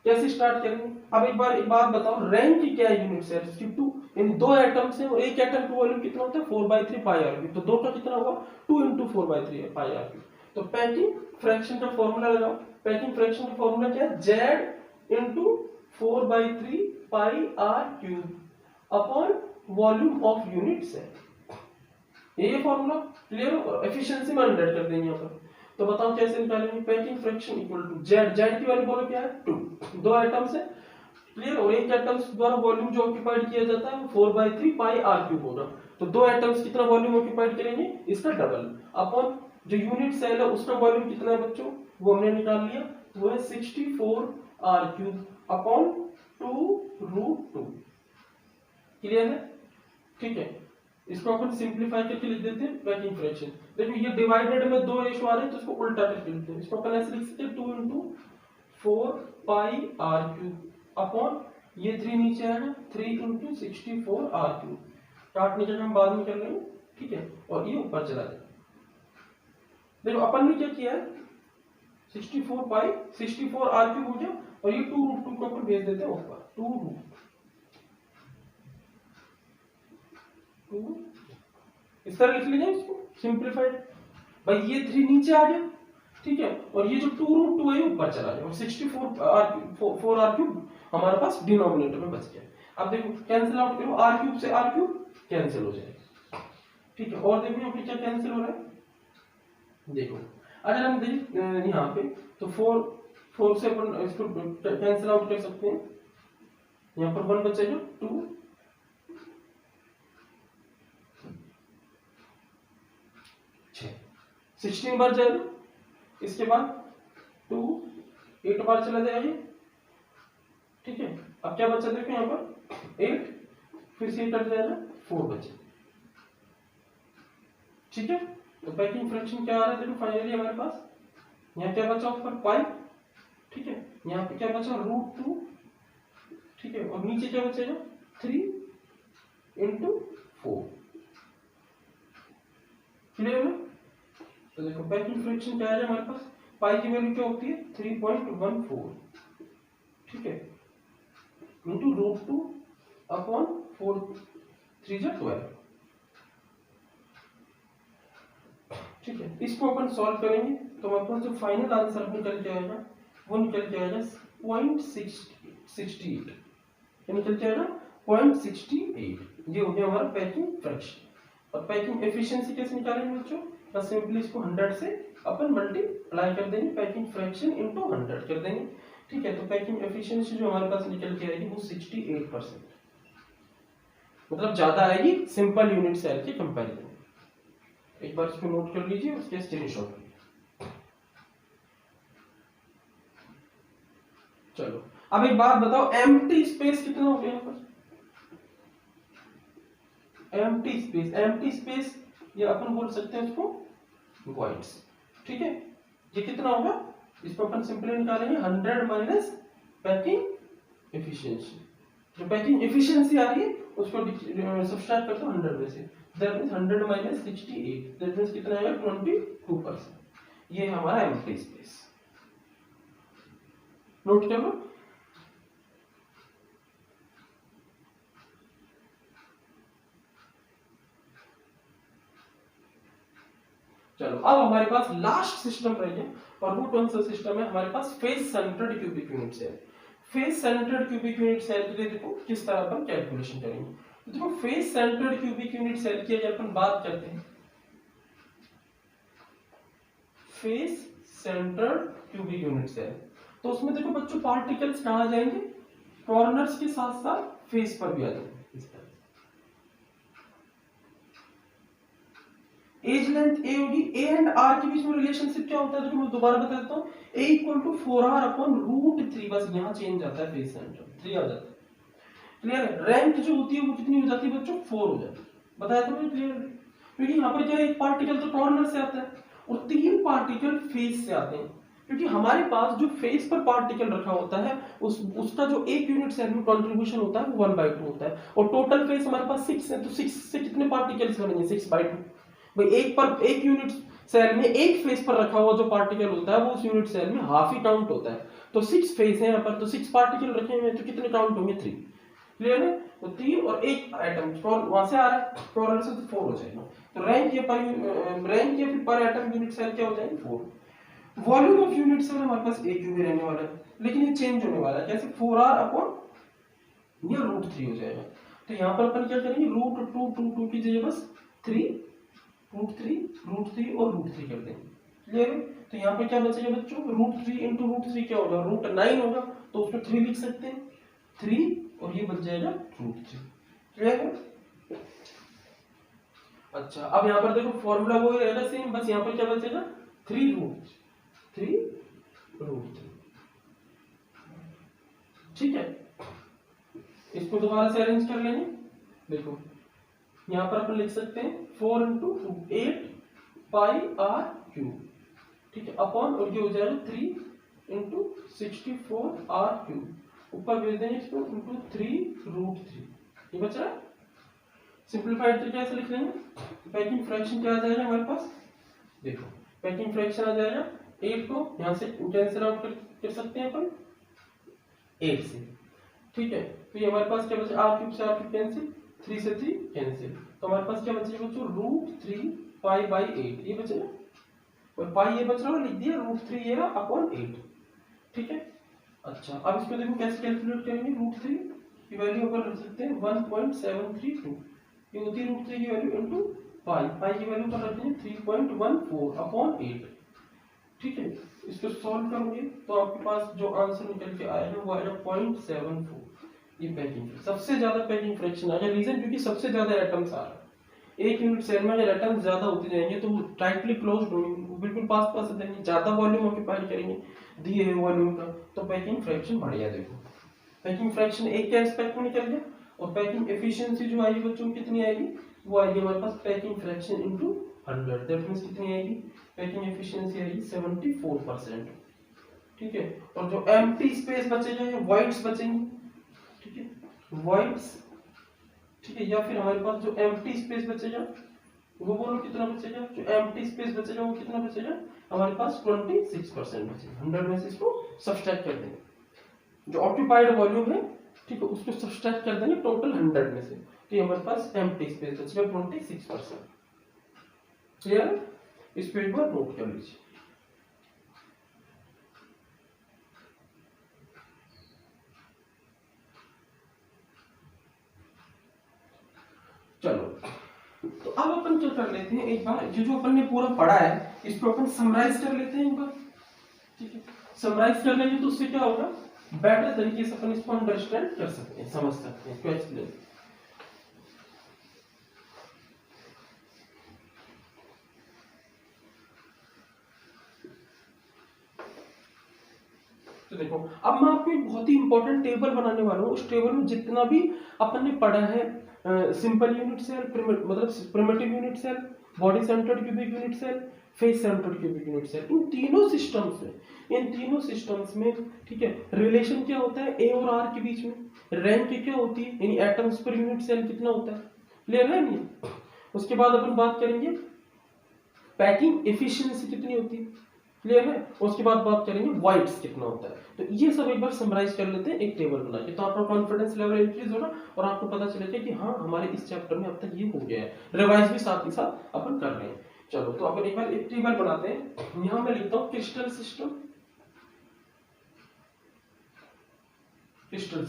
कैसे स्टार्ट करेंगे, अब एक बात बताओ, रैंक क्या है यूनिट सेल की 2, यानी 2 एटम्स हैं और एक एटम का वॉल्यूम कितना होता है 4/3 पाई r क्यूब, तो 2 का कितना होगा 2 × 4/3 पाई r क्यूब। तो पैकिंग फ्रैक्शन का फार्मूला लगाओ। पैकिंग फ्रैक्शन का फार्मूला क्या है, z × 4/3 pi r cube upon volume of unit cell, ये फार्मूला, क्लियर। और एफिशिएंसी में 100 कर देंगे यहाँ पर। तो बताओ कैसे निकालेंगे, packing fraction equal to z की वैल्यू बोलो क्या है 2, 2 एटम्स है, क्लियर। और एक एटम्स द्वारा वॉल्यूम जो ऑक्यूपाइड किया जाता है 4/3 पाई r क्यूब होगा। तो 2 एटम्स कितना वॉल्यूम ऑक्यूपाइड करेंगे, इसका डबल, अपॉन जो यूनिट सेल है उसका वॉल्यूम कितना है बच्चों, वो हमने निकाल लिया, वो है 64r क्यूब अपॉन 2 √2, क्लियर है, ठीक है। इसको अपन सिंपलीफाई करके लिख देते हैं पैकिंग फ्रैक्शन। देखो ये डिवाइडेड में 2 रेशो आ रहे हैं तो इसको उल्टा करके लिखते हैं। इसको अपन ऐसे लिख सकते हैं 2 × 4 पाई r क्यूब अपॉन ये 3 नीचे आएगा 3 × 64r क्यूब, काटने का हम बाद में कर लेंगे, ठीक है। और ये ऊपर चला जाएगा। देखो अपन ने क्या किया है 64r क्यूब हो गया और ये 2 √2 को अपन भेज देते हैं ऊपर, 2 इस तरह लिख लीजिए इसको सिंपलीफाइड। भाई ये 3 नीचे आ गया, ठीक है, और ये जो 2 √2 है ऊपर चला गया और 4r क्यूब हमारे पास डिनोमिनेटर में बच गया। अब देखो कैंसिल आउट करो, r क्यूब से r क्यूब कैंसिल हो जाएगा, ठीक है। और देखो यहाँ पे क्या कैंसिल हो रहा है, देखो अगर हम देख यहाँ पे तो 4 से अपन इसको कैंसिल आउट कर सकते हैं, यहाँ पर 1 बचेगा 2 16 बार जाएगा, इसके बाद 2 8 बार चला जाएगा, ठीक है। अब क्या बचा देखो यहाँ पर 8, फिर से कट जाएगा 4 बचे, ठीक है। तो पैकिंग फ्रैक्शन क्या आ रहा है देखो फाइनली हमारे पास, यहाँ क्या बचा ऊपर 5, ठीक है, यहाँ पे क्या बचा √2, ठीक है, और नीचे क्या बचेगा 3 × 4, क्लियर है। तो देखो पैकिंग फ्रैक्शन क्या है हमारे पास, पाई की वैल्यू क्या होती है 3.14, ठीक है, इंटू √2 अपॉन 4 3 जा 12, ठीक है। इसको अपन सॉल्व करेंगे तो हमारे पास जो फाइनल आंसर निकल के आएगा वो निकल के आएगा 0.68, क्या निकल के आएगा 0.68, ये हो गया हमारा पैकिंग फ्रैक्शन। और पैकिंग एफिशिएंसी कैसे निकालेंगे बच्चों, बस सिंपली इसको 100 से अपन मल्टीप्लाई कर देंगे, पैकिंग फ्रैक्शन इनटू 100 कर देंगे, ठीक है। तो पैकिंग एफिशिएंसी जो हमारे पास निकल के आएगी वो 68%, मतलब ज्यादा आएगी सिंपल यूनिट सेल के कंपैरिजन। एक बार इसको नोट कर लीजिए, उसके स्क्रीनशॉट लीजिए। चलो अब एक बात बताओ, एम्प्टी स्पेस कितना हो गया यहाँ पर, एम्प्टी स्पेस ये अपन बोल सकते हैं उसको वॉइड्स, ठीक है। ये कितना होगा, इसको अपन सिंपली निकालेंगे 100 माइनस पैकिंग एफिशिएंसी, जो पैकिंग एफिशिएंसी आ रही है उसको सब्सट्रैक्ट करते हैं 100 में से, that means 100 minus 68, that means कितना आएगा 22%, ये है हमारा एम्प्टी स्पेस, नोट कर लो। चलो अब हमारे पास लास्ट सिस्टम रह गया, और वो कौन सा सिस्टम है हमारे पास, face centred cubic unit cell. Face centred cubic unit cell के लिए देखो किस तरह अपन कैलकुलेशन करेंगे। तो देखो face centred cubic unit cell की अगर अपन बात करते हैं, face centred cubic unit cell, तो उसमें देखो बच्चों पार्टिकल्स कहां आ जाएंगे, कॉर्नर्स के साथ साथ फेस पर भी आ जाएंगे। एज लेंथ ए होगी, ए एंड आर के बीच में रिलेशनशिप क्या होता है, देखो मैं दोबारा बता देता हूं, ए इक्वल टू 4r अपॉन √3, बस यहां चेंज आता है, फेस सेंटर 3 आ जाता है, क्लियर है। रैंक जो होती है वो कितनी हो जाती है बच्चों, 4 हो जाती है, बताया था मैंने क्लियर, क्योंकि यहाँ पर क्या है, एक पार्टिकल तो कॉर्नर से आता है और 3 पार्टिकल फेस से आते हैं, क्योंकि हमारे पास जो फेस पर पार्टिकल रखा होता है उसका जो एक यूनिट सेल में कंट्रीब्यूशन होता है वो 1/2 होता है, और टोटल फेस हमारे पास 6 है, तो 6 से कितने पार्टिकल्स बनेंगे, 6/2 भाई। एक यूनिट सेल में एक फेस पर रखा हुआ जो पार्टिकल होता है वो उस यूनिट सेल में हाफ ही काउंट होता है, तो 6 फेस है यहाँ पर, तो 6 पार्टिकल रखे हुए हैं, तो कितने काउंट होंगे 3, क्लियर है। तो 3 और एक एटम वहां से आ रहा है कॉर्नर से, तो 4 हो जाएगा। तो रैंक या फिर पर एटम यूनिट सेल क्या हो जाएंगे 4। वॉल्यूम ऑफ यूनिट सेल हमारे पास एक यूनिट रहने वाला है, लेकिन ये चेंज होने वाला है, कैसे 4r अपॉन ये √3 हो जाएगा। तो यहाँ पर अपन क्या करेंगे, √2 की जगह बस 3 √3 और √3 कर देंगे, क्लियर है। तो यहाँ पे क्या बचेगा बच्चों, √3 × √3 क्या होगा, √9 होगा, तो उसमें 3 लिख सकते हैं, 3 और ये बच जाएगा √3, क्लियर है। अच्छा अब यहाँ पर देखो फॉर्मूला वो ही रहेगा सेम, बस यहाँ पर क्या बचेगा 3√3, ठीक है। इसको दोबारा से अरेंज कर लेंगे, देखो यहाँ पर अपन लिख सकते हैं 4 × 2 8 πr3, ठीक है, अपॉन और ये हो जाएगा 3 × 64r3, ऊपर भेज देंगे इसको इंटू 3√3, ये बच रहा है। सिंपलीफाइड तरीके से लिख लेंगे, पैकिंग फ्रैक्शन क्या आ जाएगा हमारे पास, देखो पैकिंग फ्रैक्शन आ जाएगा 8 को यहाँ से कैंसिल आउट कर सकते हैं अपन 8 से, ठीक है। तो ये हमारे पास क्या बचा, r³ से r³ कैंसिल, 3 से 3 कैंसिल, तो हमारे पास क्या बचेगा बच्चों √3 π/8, ये बचेगा, और पाई ये बच रहा है लिख दिया, √3 ये अपॉन 8, ठीक है। अच्छा अब इसको देखो कैसे कैलकुलेट करेंगे, √3 की वैल्यू अपन रख सकते हैं 1.732, ये होती है √3 की वैल्यू इनटू पाई की वैल्यू पर रखते हैं 3.14 अपॉन 8, ठीक है, इसको सॉल्व करोगे तो आपके पास जो आंसर निकल के आएगा वो आएगा 0.74। ये पैकिंग सबसे ज्यादा पैकिंग फ्रैक्शन आएगा। रीजन क्योंकि सबसे ज्यादा एटम्स आ रहा है। एक यूनिट सेल में अगर एटम्स ज्यादा होते जाएंगे तो टाइटली क्लोज्ड होंगे, बिल्कुल पास पास रहेंगे, ज्यादा वॉल्यूम ऑक्यूपाई करेंगे दिए हुए वॉल्यूम का, तो पैकिंग फ्रैक्शन बढ़िया। देखो पैकिंग फ्रैक्शन एक के एस्पेक्ट में निकल गया, और पैकिंग एफिशिएंसी जो आएगी बच्चों कितनी आएगी, वो आएगी हमारे पास packing fraction into 100। That means कितनी आएगी, पैकिंग एफिशिएंसी आएगी 74%। ठीक है, और जो एम्प्टी स्पेस बचेगा या वाइड्स बचेंगे, ठीक है, वाइड्स, ठीक है, या फिर हमारे पास जो एम्प्टी स्पेस बचेगा वो बोलो कितना बचेगा, जो एम्प्टी स्पेस बचेगा वो कितना बचेगा, हमारे पास 26% बचेगा। 100 में से इसको सब्सट्रैक्ट कर देंगे, जो ऑक्यूपाइड वॉल्यूम है, ठीक है, उसको सब्सट्रैक्ट कर देंगे टोटल 100 में से, तो ये हमारे पास एम्प्टी स्पेस बचेगा 26%। क्लियर, इस पे एक बार नोट कर लीजिए। चलो, तो अब अपन क्या कर लेते हैं, एक बार ये जो अपन ने पूरा पढ़ा है इसको अपन समराइज कर लेते हैं एक बार। ठीक है, समराइज कर लेंगे तो उससे क्या होगा, बेटर तरीके से अपन इसको अंडरस्टैंड कर सकते हैं, समझ सकते हैं, इसको एक्सप्लेन। तो देखो अब मैं आपको एक बहुत ही इंपॉर्टेंट टेबल बनाने वाला हूँ। उस टेबल में जितना भी अपन ने पढ़ा है, सिंपल यूनिट सेल, मतलब primitive unit cell, body centred cubic unit cell, face centred cubic unit cell, इन तीनों सिस्टम्स में, ठीक है, रिलेशन क्या होता है ए और आर के बीच में, रैंक क्या होती है, यानी एटम्स पर यूनिट सेल कितना होता है, क्लियर है नहीं। उसके बाद अपन बात करेंगे पैकिंग एफिशिएंसी कितनी होती है, क्लियर है। उसके बाद बात करेंगे वाइड्स कितना होता है। तो ये सब एक बार समराइज कर लेते हैं एक टेबल बना के, तो आपका कॉन्फिडेंस लेवल इंक्रीज होगा और आपको पता चलेगा कि हाँ हमारे इस चैप्टर में अब तक ये हो गया है। रिवाइज भी साथ ही साथ अपन कर रहे हैं। चलो, तो अपन एक बार एक टेबल बनाते हैं। यहां मैं लिखता हूं क्रिस्टल सिस्टम, क्रिस्टल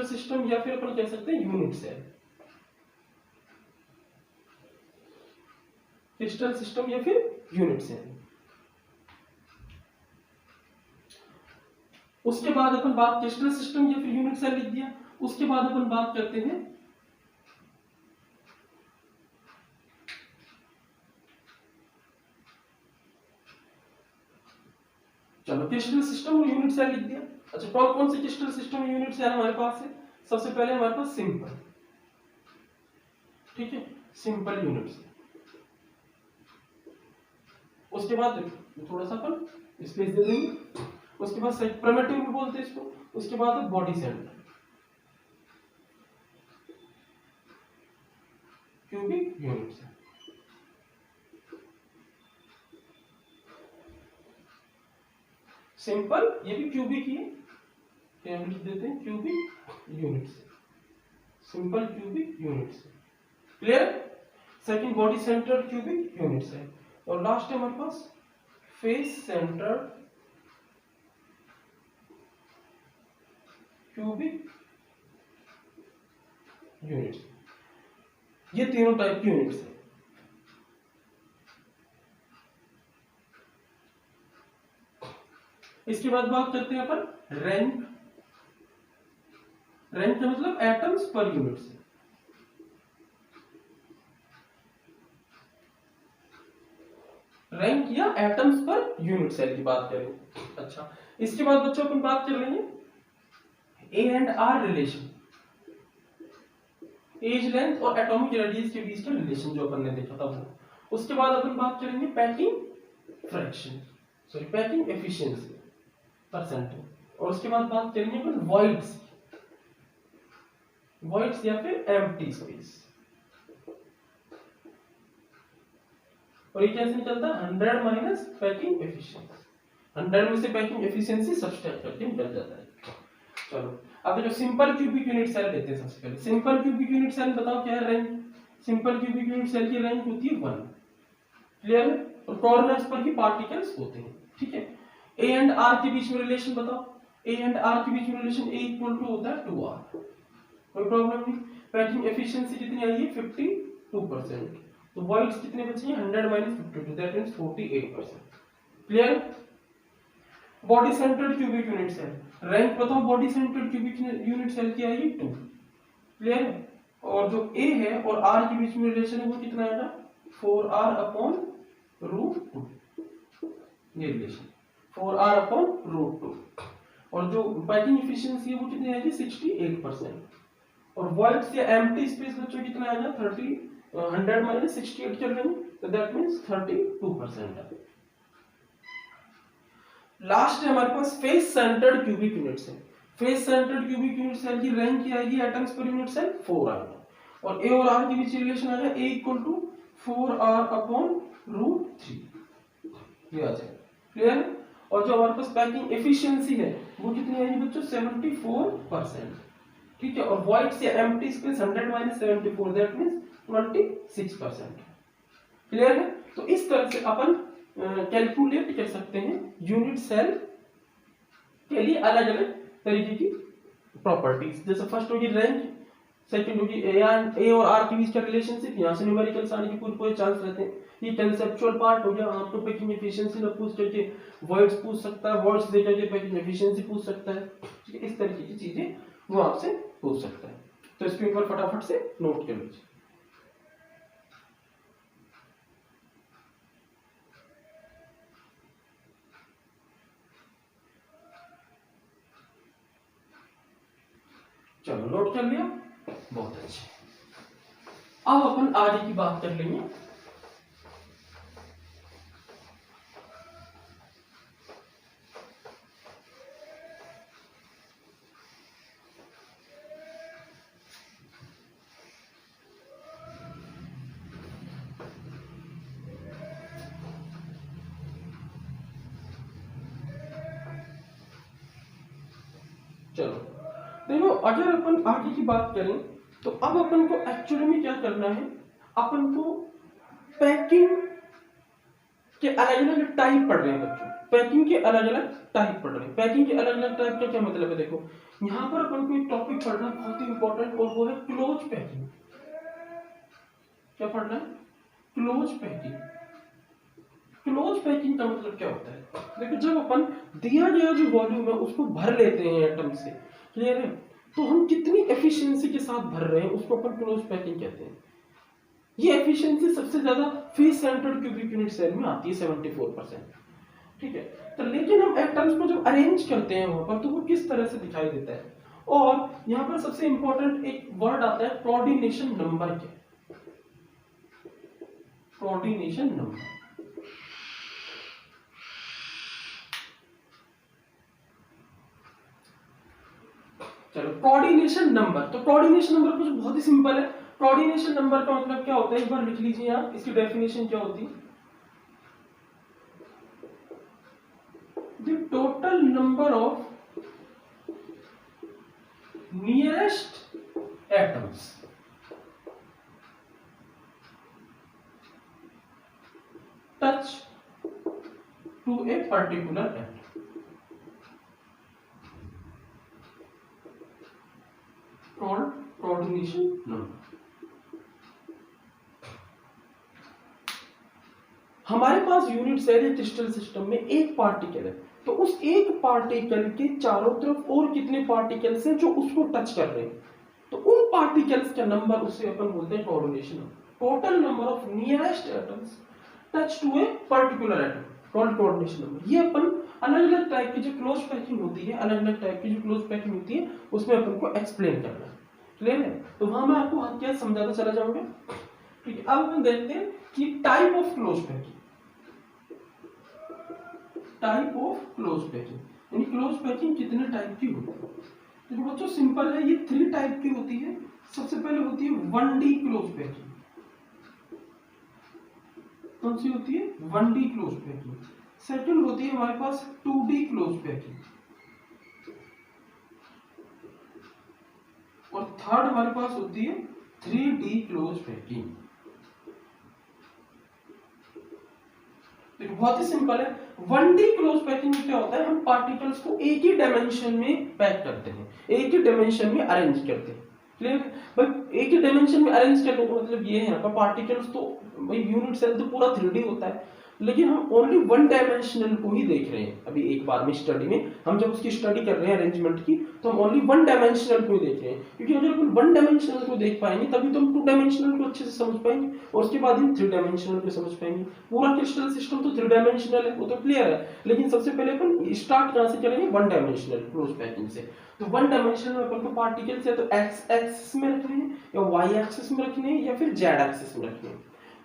सिस्टम, या फिर अपन कह सकते हैं यूनिट सेल, क्रिस्टल सिस्टम या फिर यूनिट सेल। उसके बाद अपन बात क्रिस्टल सिस्टम या फिर यूनिट सेल लिख दिया। उसके बाद अपन बात करते हैं चलो क्रिस्टल सिस्टम और यूनिट सेल लिख दिया। अच्छा, कौन कौन से क्रिस्टल सिस्टम यूनिट सेल हमारे पास है। सबसे पहले हमारे पास सिंपल, ठीक है, सिंपल यूनिट सेल। उसके बाद थोड़ा सा अपन स्पेस दे देंगे। उसके बाद प्रिमिटिव भी बोलते हैं इसको। उसके बाद है body centre cubic unit cell. Simple, ये भी क्यूबिक ही है, तो हम लिख देते हैं cubic unit cell, simple cubic unit cell, clear. Second body centre cubic unit cell, और लास्ट है हमारे पास फेस सेंटर क्यूबिक यूनिट। ये तीनों टाइप की यूनिट्स हैं। इसके बाद बात करते हैं अपन रैंक। रैंक का मतलब एटम्स पर यूनिट से। रैंक या एटम्स पर यूनिट सेल की बात करेंगे। अच्छा, इसके बाद बच्चों अपन बात कर लेंगे a and r relation, edge length और एटॉमिक रेडियस के बीच का रिलेशन जो अपन ने देखा था वो। उसके बाद अपन बात करेंगे packing fraction, sorry packing efficiency percentage, और उसके बाद बात करेंगे अपन वॉइड्स, वॉइड्स या फिर एम्प्टी स्पेस। और ये कैसे निकलता है 100 माइनस पैकिंग एफिशिएंसी, 100 में से पैकिंग एफिशिएंसी सब्सट्रैक्ट करके निकल जाता है। चलो, अब जो सिंपल क्यूबिक यूनिट सेल लेते हैं सबसे पहले। सिंपल क्यूबिक यूनिट सेल बताओ क्या है rank. Simple cubic unit cell की रैंक होती है 1, क्लियर है, और कॉर्नर्स पर ही पार्टिकल्स होते हैं, ठीक है। ए एंड आर के बीच में रिलेशन बताओ। ए एंड आर के बीच में रिलेशन ए इक्वल टू होता है 2r, कोई प्रॉब्लम नहीं। पैकिंग एफिशिएंसी कितनी आई है 52%, तो वॉइड्स कितने बचे हैं 100 minus 52, that means 48%, clear? Body centred cubic unit cell, rank बताओ body centred cubic unit cell की आएगी 2। क्लियर? और जो ए है और आर के बीच में रिलेशन है वो कितना आएगा 4r/√2, ये रिलेशन 4r/√2। और जो पैकिंग एफिशिएंसी है वो कितनी आएगी 68%। और वॉइड्स या एम्प्टी स्पेस बच्चों कितना आएगा 100 - 68 कर लेंगे तो दैट मींस 32% है। लास्ट है हमारे पास face centred cubic unit cell. Face centred cubic unit cell की रैंक क्या आएगी एटम्स पर यूनिट सेल 4 आएगा। और ए और आर के बीच रिलेशन आएगा a = 4r/√3, ये आ जाएगा। क्लियर? और जो हमारे पास पैकिंग एफिशिएंसी है वो कितनी आएगी बच्चों 74%। ठीक है? और वॉइड्स या empty space 100 - 74 that means 26%। Clear है? तो इस तरह से अपन कैलकुलेट कर सकते हैं यूनिट सेल के लिए अलग अलग तरीके की प्रॉपर्टीज। जैसे फर्स्ट होगी रैंक, सेकंड होगी ए और आर के बीच का रिलेशनशिप, यहाँ से न्यूमेरिकल्स आने के पूरे चांस रहते हैं। ये कंसेप्चुअल पार्ट हो गया, आपको पैकिंग एफिशिएंसी ना पूछ करके वर्ड्स पूछ सकता है, वर्ड्स दे करके पैकिंग एफिशिएंसी पूछ सकता है। ठीक है? इस तरीके की चीजें वो आपसे पूछ सकता है। तो इसको एक बार फटाफट से नोट कर लीजिए। चलो नोट कर लिया, बहुत अच्छे। अब अपन आगे की बात कर लेंगे। चलो देखो, अगर अपन आगे की बात करें तो अब अपन को एक्चुअली में क्या करना है, अपन को पैकिंग के अलग अलग टाइप पढ़ रहे हैं बच्चों। पैकिंग के अलग अलग टाइप पढ़ रहे हैं। पैकिंग के अलग अलग टाइप का क्या मतलब है, देखो यहाँ पर अपन को एक टॉपिक पढ़ना बहुत ही इंपॉर्टेंट, और वो है क्लोज पैकिंग। क्या पढ़ना है? Close packing. क्लोज पैकिंग का मतलब क्या होता है? देखो, जब अपन दिया गया जो वॉल्यूम है उसको भर लेते हैं एटम से, क्लियर है, तो हम कितनी एफिशिएंसी के साथ भर रहे हैं उसको अपन क्लोज पैकिंग कहते हैं। ये एफिशिएंसी सबसे ज्यादा face centred cubic unit cell में आती है 74%। ठीक है? तो लेकिन हम एटम्स को जब अरेंज करते हैं वहां पर तो वो किस तरह से दिखाई देता है। और यहाँ पर सबसे इंपॉर्टेंट एक वर्ड आता है कोऑर्डिनेशन नंबर के। कोऑर्डिनेशन नंबर, चलो कोऑर्डिनेशन नंबर। तो कोऑर्डिनेशन नंबर कुछ बहुत ही सिंपल है। कोऑर्डिनेशन नंबर का मतलब क्या होता है, एक बार लिख लीजिए आप, इसकी डेफिनेशन क्या होती है। The total number of nearest atoms touch to a particular atom. Coordination number. हमारे पास यूनिट सेल या क्रिस्टल सिस्टम में एक पार्टिकल है, तो उस एक पार्टिकल के चारों तरफ और कितने पार्टिकल्स हैं जो उसको टच कर रहे हैं, तो उन पार्टिकल्स का नंबर उसे अपन बोलते हैं coordination number. Total number of nearest atoms touch to a particular atom called coordination number. ये अपन अलग अलग टाइप की जो क्लोज पैकिंग होती है, अलग अलग टाइप की जो क्लोज पैकिंग होती है उसमें अपन को एक्सप्लेन करना है। क्लियर है? तो वहां मैं आपको क्या समझाता चला जाऊंगा। ठीक है? अब हम देखते हैं कि type of close packing. Type of close packing यानी क्लोज पैकिंग कितने टाइप की होती है। तो बच्चों सिंपल है, ये 3 टाइप की होती है। सबसे पहले होती है 1D क्लोज पैकिंग। कौन सी होती है? 1D close packing. सेकंड होती है हमारे पास 2D क्लोज पैकिंग, और थर्ड हमारे पास होती है 3D क्लोज पैकिंग। बहुत ही सिंपल है। 1D क्लोज पैकिंग में क्या होता है, हम पार्टिकल्स को एक ही डायमेंशन में पैक करते हैं, एक ही डायमेंशन में अरेंज करते हैं। क्लियर? भाई एक ही डायमेंशन में अरेंज करने का मतलब ये है, पार्टिकल्स तो भाई यूनिट सेल तो पूरा 3D होता है, लेकिन हम ओनली वन डायमेंशनल को ही देख रहे हैं अभी एक बार में स्टडी में। हम जब उसकी स्टडी कर रहे हैं अरेंजमेंट की तो हम ओनली वन डायमेंशनल को ही देख रहे हैं, क्योंकि अगर अपन वन डायमेंशनल को देख पाएंगे तभी तो हम टू डायमेंशनल को अच्छे से समझ पाएंगे और उसके बाद हम थ्री डायमेंशनल को समझ पाएंगे। पूरा क्रिस्टल सिस्टम तो थ्री डायमेंशनल है, वो तो क्लियर है, लेकिन सबसे पहले अपन स्टार्ट कहां से करेंगे, वन डायमेंशनल क्लोज पैकिंग से। तो वन डायमेंशनल में अपन को पार्टिकल्स या तो एक्स एक्सिस में रखने हैं या वाई एक्सिस में रखने हैं या फिर जेड एक्सिस में रखने हैं,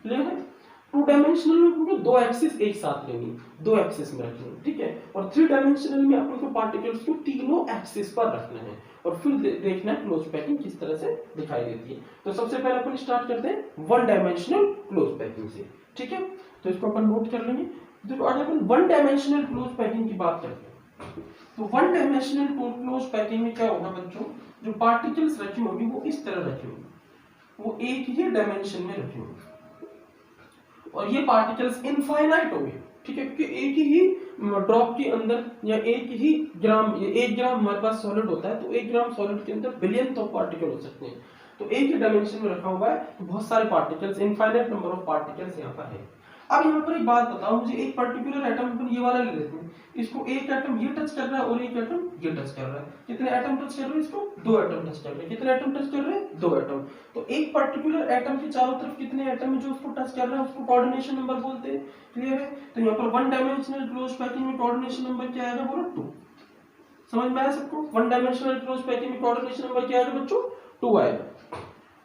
क्लियर है। टू डायमेंशनल में आपको दो एक्सिस एक साथ लेनी, दो एक्सिस में रखनी है, ठीक है। और थ्री डायमेंशनल में आपको पार्टिकल्स को तीनों एक्सिस पर रखना है और फिर देखना है क्लोज पैकिंग किस तरह से दिखाई देती है। तो सबसे पहले अपन स्टार्ट करते हैं वन डायमेंशनल क्लोज पैकिंग से, ठीक है। तो इसको अपन नोट कर लेंगे। देखो आज अपन वन डायमेंशनल क्लोज पैकिंग की बात करते हैं, तो वन डायमेंशनल क्लोज पैकिंग में क्या होगा बच्चों, जो पार्टिकल्स रखे होंगे वो इस तरह रखे होंगे, वो एक ही डायमेंशन में रखे होंगे और ये पार्टिकल्स इनफाइनाइट होंगे, ठीक है, क्योंकि एक ही ड्रॉप के अंदर या एक ही ग्राम, एक ग्राम हमारे पास सॉलिड होता है तो एक ग्राम सॉलिड के अंदर बिलियन ऑफ पार्टिकल हो सकते हैं। तो एक ही डायमेंशन में रखा हुआ है तो बहुत सारे particles, infinite number of particles यहाँ पर है। अब यहाँ पर एक बात बताओ मुझे, एक पर्टिकुलर एटम अपन ये वाला ले लेते हैं, इसको एक एटम ये टच कर रहा है और एक एटम ये टच कर रहा है। कितने एटम टच कर रहे हैं इसको, दो एटम टच कर रहे हैं। कितने एटम टच कर रहे हैं, दो एटम। तो एक पर्टिकुलर एटम के चारों तरफ कितने एटम है जो उसको टच कर रहे हैं, उसको कोऑर्डिनेशन नंबर बोलते हैं, क्लियर है। तो यहाँ पर वन डायमेंशनल क्लोज पैकिंग में कोऑर्डिनेशन नंबर क्या आएगा, बोलो 2। समझ में आया सबको, वन डायमेंशनल क्लोज पैकिंग में कोऑर्डिनेशन नंबर क्या आएगा बच्चों, 2 आएगा।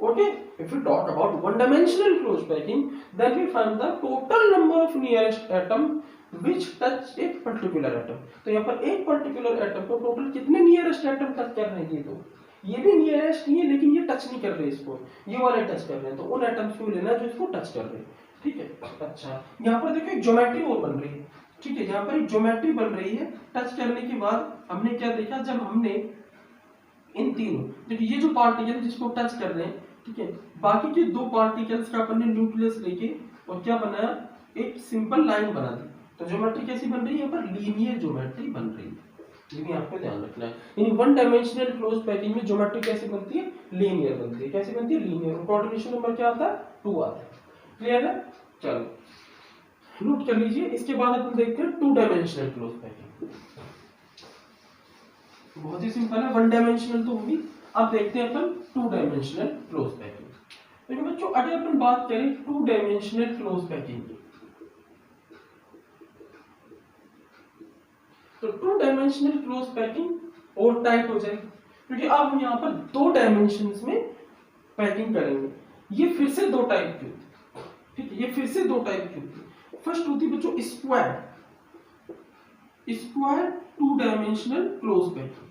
Okay, if we talk about one-dimensional closed packing, then we find the total number of nearest atom which touch a particular atom. तो यहाँ पर एक particular atom को टोटल कितने nearest atom टच कर रहे हैं, ये तो ये भी nearest नहीं है लेकिन ये टच नहीं कर रहे इसको, ये वाले टच कर रहे हैं, तो उन एटम्स को लेना जो इसको टच कर रहे हैं, ठीक है। अच्छा यहाँ पर देखो एक ज्योमेट्री और बन रही है, ठीक है, यहाँ पर एक ज्योमेट्री बन रही है। टच करने के बाद हमने क्या देखा, जब हमने इन तीनों, देखिए ये जो पार्टिकल जिसको टच कर रहे हैं, ठीक है, बाकी के दो पार्टिकल्स का अपन ने न्यूक्लियस लेके और क्या बनाया, एक सिंपल लाइन बना दी। तो ज्योमेट्री कैसी बन रही है, यहाँ पर लीनियर ज्योमेट्री बन रही है, ये भी आपको ध्यान रखना है। यानी वन डायमेंशनल क्लोज पैकिंग में ज्योमेट्री कैसे बनती है, लीनियर बनती है। कैसे बनती है, लीनियर। और कोऑर्डिनेशन नंबर क्या आता है, 2 आता है, क्लियर है। चलो नोट कर लीजिए। इसके बाद अपन देखते हैं टू डायमेंशनल क्लोज पैकिंग। बहुत ही सिंपल है, वन डायमेंशनल तो होगी, अब देखते हैं अपन टू डायमेंशनल क्लोज पैकिंग। देखो बच्चों अगर अपन बात करें टू डायमेंशनल क्लोज पैकिंग की, तो टू डायमेंशनल क्लोज पैकिंग और टाइट हो जाएगी, क्योंकि अब हम यहाँ पर दो डायमेंशंस में पैकिंग करेंगे। ये फिर से दो टाइप की होती, ठीक है, ये फिर से दो टाइप की होती। फर्स्ट होती है बच्चों square, square two dimensional close packing,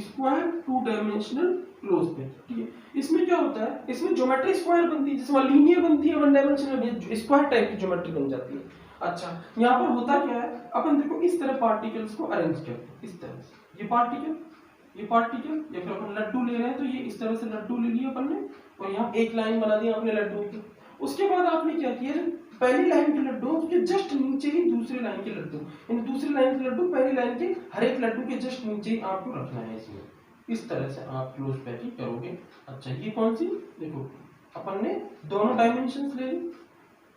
square two dimensional close packing, ठीक है। इसमें क्या होता है, इसमें ज्योमेट्री स्क्वायर बनती है, जिसमें लीनियर बनती है, वन डायमेंशनल स्क्वायर टाइप की ज्योमेट्री बन जाती है। अच्छा यहाँ पर होता क्या है, अपन देखो इस तरह पार्टिकल्स को अरेंज करते हैं, इस तरह से, ये पार्टिकल या फिर अपन लड्डू ले रहे हैं तो ये इस तरह से लड्डू ले लिया अपन ने और यहाँ एक लाइन बना दी आपने लड्डू की। उसके बाद आपने क्या किया, पहली लाइन के लड्डू उसके जस्ट नीचे ही दूसरी लाइन के लड्डू, यानी दूसरी लाइन के लड्डू पहली लाइन के हर एक लड्डू के जस्ट नीचे ही आपको रखना है इसमें। इस तरह से आप क्लोज पैकिंग करोगे। अच्छा ये कौन सी, देखो अपन ने दोनों डायमेंशंस ले ली,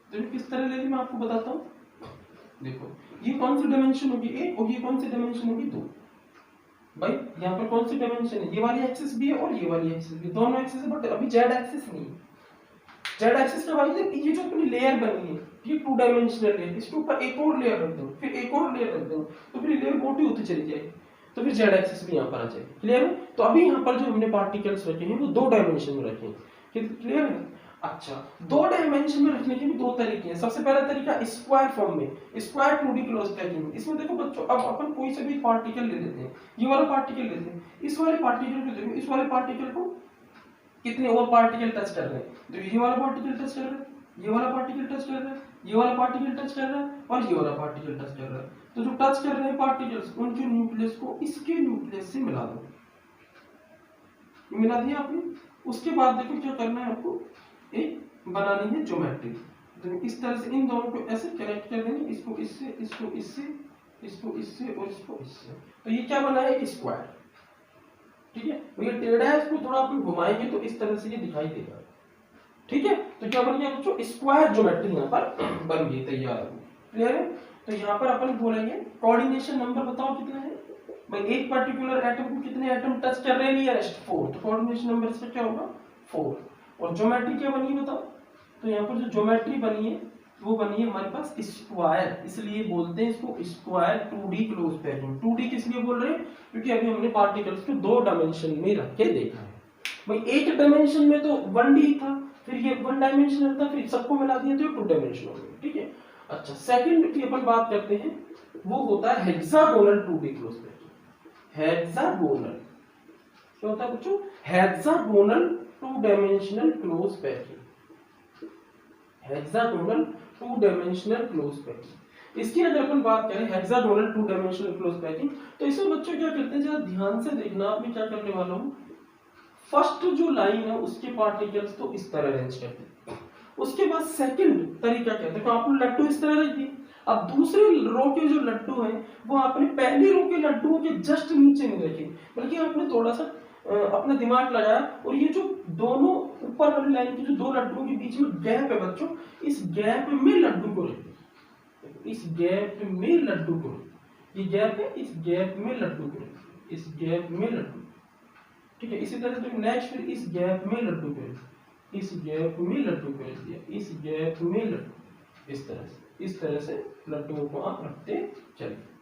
देखो किस तरह ले ली मैं आपको बताता हूँ। देखो ये कौन सी डायमेंशन होगी, एक, और ये कौन सी डायमेंशन होगी, 2। भाई यहाँ पर कौन सी डायमेंशन है, ये वाली एक्सिस भी है और ये वाली एक्सिस भी, दोनों एक्सिस है, बट अभी जेड एक्सिस नहीं है। जेड एक्सिस का भाई ये जो अपनी लेयर बनी है ये टू डायमेंशनल है, इसके ऊपर एक और लेयर रख दो, फिर एक और लेयर रख दो, तो फिर लेयर मोटी होती चली जाएगी, तो फिर जेड एक्सिस भी यहाँ पर आ जाएगी, क्लियर है। तो अभी यहाँ पर जो हमने पार्टिकल्स रखे हैं वो दो डायमेंशन में रखे हैं, क्लियर है। अच्छा दो डायमेंशन में रखने के भी दो तरीके हैं। सबसे पहला तरीका स्क्वायर फॉर्म में, स्क्वायर 2D क्लोज पैकिंग। इसमें देखो बच्चों अब अपन कोई से भी पार्टिकल ले लेते हैं, ये वाला पार्टिकल लेते हैं, इस वाले पार्टिकल को देखो, इस वाले पार्टिकल को कितने और पार्टिकल टच कर रहे हैं, तो ये वाला पार्टिकल टच कर रहा है, ये वाला पार्टिकल टच कर रहा है, ये वाला पार्टिकल टच कर रहा है और ये वाला पार्टिकल टच कर रहा है। तो जो टच कर रहे हैं पार्टिकल्स उनके न्यूक्लियस को इसके न्यूक्लियस से मिला दो, मिला दिया आपने। उसके बाद देखो क्या करना है आपको, एक बनानी है ज्योमेट्री। तो इस तरह से इन दोनों को ऐसे कनेक्ट कर देंगे, इसको इससे, इसको इससे, इसको इससे और इसको इससे, तो ये क्या बना है, एक स्क्वायर, ठीक है। तो ये टेढ़ा है, इसको थोड़ा अपन घुमाएंगे तो इस तरह से ये दिखाई देगा, ठीक है, तो क्या बन गया बच्चों, स्क्वायर ज्योमेट्री यहाँ पर बन गई, तैयार हो। क्लियर है, तो यहाँ पर अपन बोलेंगे कोऑर्डिनेशन नंबर बताओ कितना है भाई, एक पर्टिकुलर एटम को कितने एटम टच कर रहे हैं नियरेस्ट 4, तो कोऑर्डिनेशन नंबर इसका क्या होगा 4। और ज्योमेट्री क्या बनी बताओ, तो यहाँ पर जो ज्योमेट्री बनी है वो बनी है हमारे पास स्क्वायर, इसलिए बोलते हैं इसको square 2D close packing. 2D किस लिए बोल रहे हैं, क्योंकि अभी हमने पार्टिकल्स को 2 डायमेंशन में रख के देखा है भाई, एक डायमेंशन में तो 1D था, फिर ये 1 डायमेंशनल था, फिर सबको मिला दिया तो 2 डायमेंशन हो गया। ठीक है, अच्छा सेकंड की अपन बात करते हैं, वो होता है hexagonal 2D close packing. Hexagonal क्या होता है बच्चों, hexagonal 2 dimensional close packing, hexagonal 2 dimensional close packing. इसकी अगर अपन बात करें हेक्सागोनल 2 डायमेंशनल क्लोज पैकिंग, तो इसमें बच्चों क्या करते हैं, जरा ध्यान से देखना, आप भी क्या करने वाला हूं, फर्स्ट जो लाइन है उसके पार्टिकल्स तो इस तरह अरेंज करते हैं, उसके बाद सेकंड तरीका क्या है, देखो आपने लड्डू इस तरह रख दिए, अब दूसरे रो के जो लड्डू हैं वो आपने पहली रो के लड्डुओं के जस्ट नीचे नहीं रखे, बल्कि आपने थोड़ा सा अपना दिमाग लगाया, और ये जो दोनों ऊपर वाली लाइन के जो 2 लड्डुओं के बीच में गैप है बच्चों, इस गैप में लड्डू को रखिए, इस गैप में लड्डू को, ये गैप है, इस गैप में लड्डू को, इस गैप में लड्डू। ठीक है, इसी तरह से नेक्स्ट फिर इस गैप में लड्डू को, इस गैप में लड्डू को रख दिया, इस गैप में लड्डू, इस तरह से लड्डुओं को आप रखते चलिए।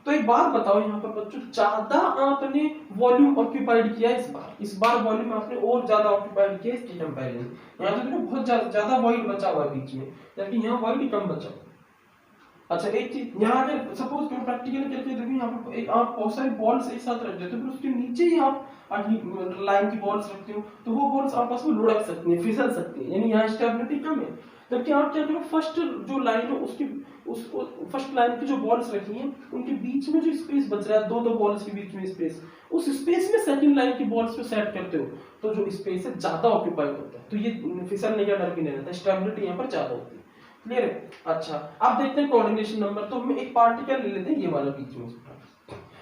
तो एक बात बताओ यहाँ पर बच्चों, ज्यादा आपने वॉल्यूम ऑक्यूपाइड किया इस बार वॉल्यूम आपने और ज्यादा ऑक्यूपाइड किया इसके कंपैरिजन, यहाँ तो देखो बहुत ज्यादा वॉइड बचा हुआ बीच में, जबकि यहाँ वॉइड कम बचा। अच्छा एक चीज यहाँ अगर सपोज करो प्रैक्टिकली करके देखो, यहाँ पर आप बहुत सारे बॉल्स एक साथ रख देते हो, फिर उसके नीचे ही आप लाइन की बॉल्स रखते हो, तो वो बॉल्स आपस में लुढ़क सकती है, फिसल सकती है, यानी यहाँ स्टेबिलिटी कम है। जबकि आप क्या करो, फर्स्ट जो लाइन है उसको फर्स्ट लाइन की जो बॉल्स रखी हैं उनके बीच में जो स्पेस बच रहा है, दो बॉल्स के बीच में स्पेस, उस स्पेस में सेकंड लाइन की बॉल्स को सेट करते हो, तो जो स्पेस है ज्यादा ऑक्यूपाइड होता है, तो ये फिसलने का डर भी नहीं रहता, स्टेबिलिटी यहाँ पर ज्यादा होती है। क्लियर है, अच्छा अब देखते हैं कोऑर्डिनेशन नंबर। तो हम एक पार्टिकल ले लेते हैं, ये वाला बीच में,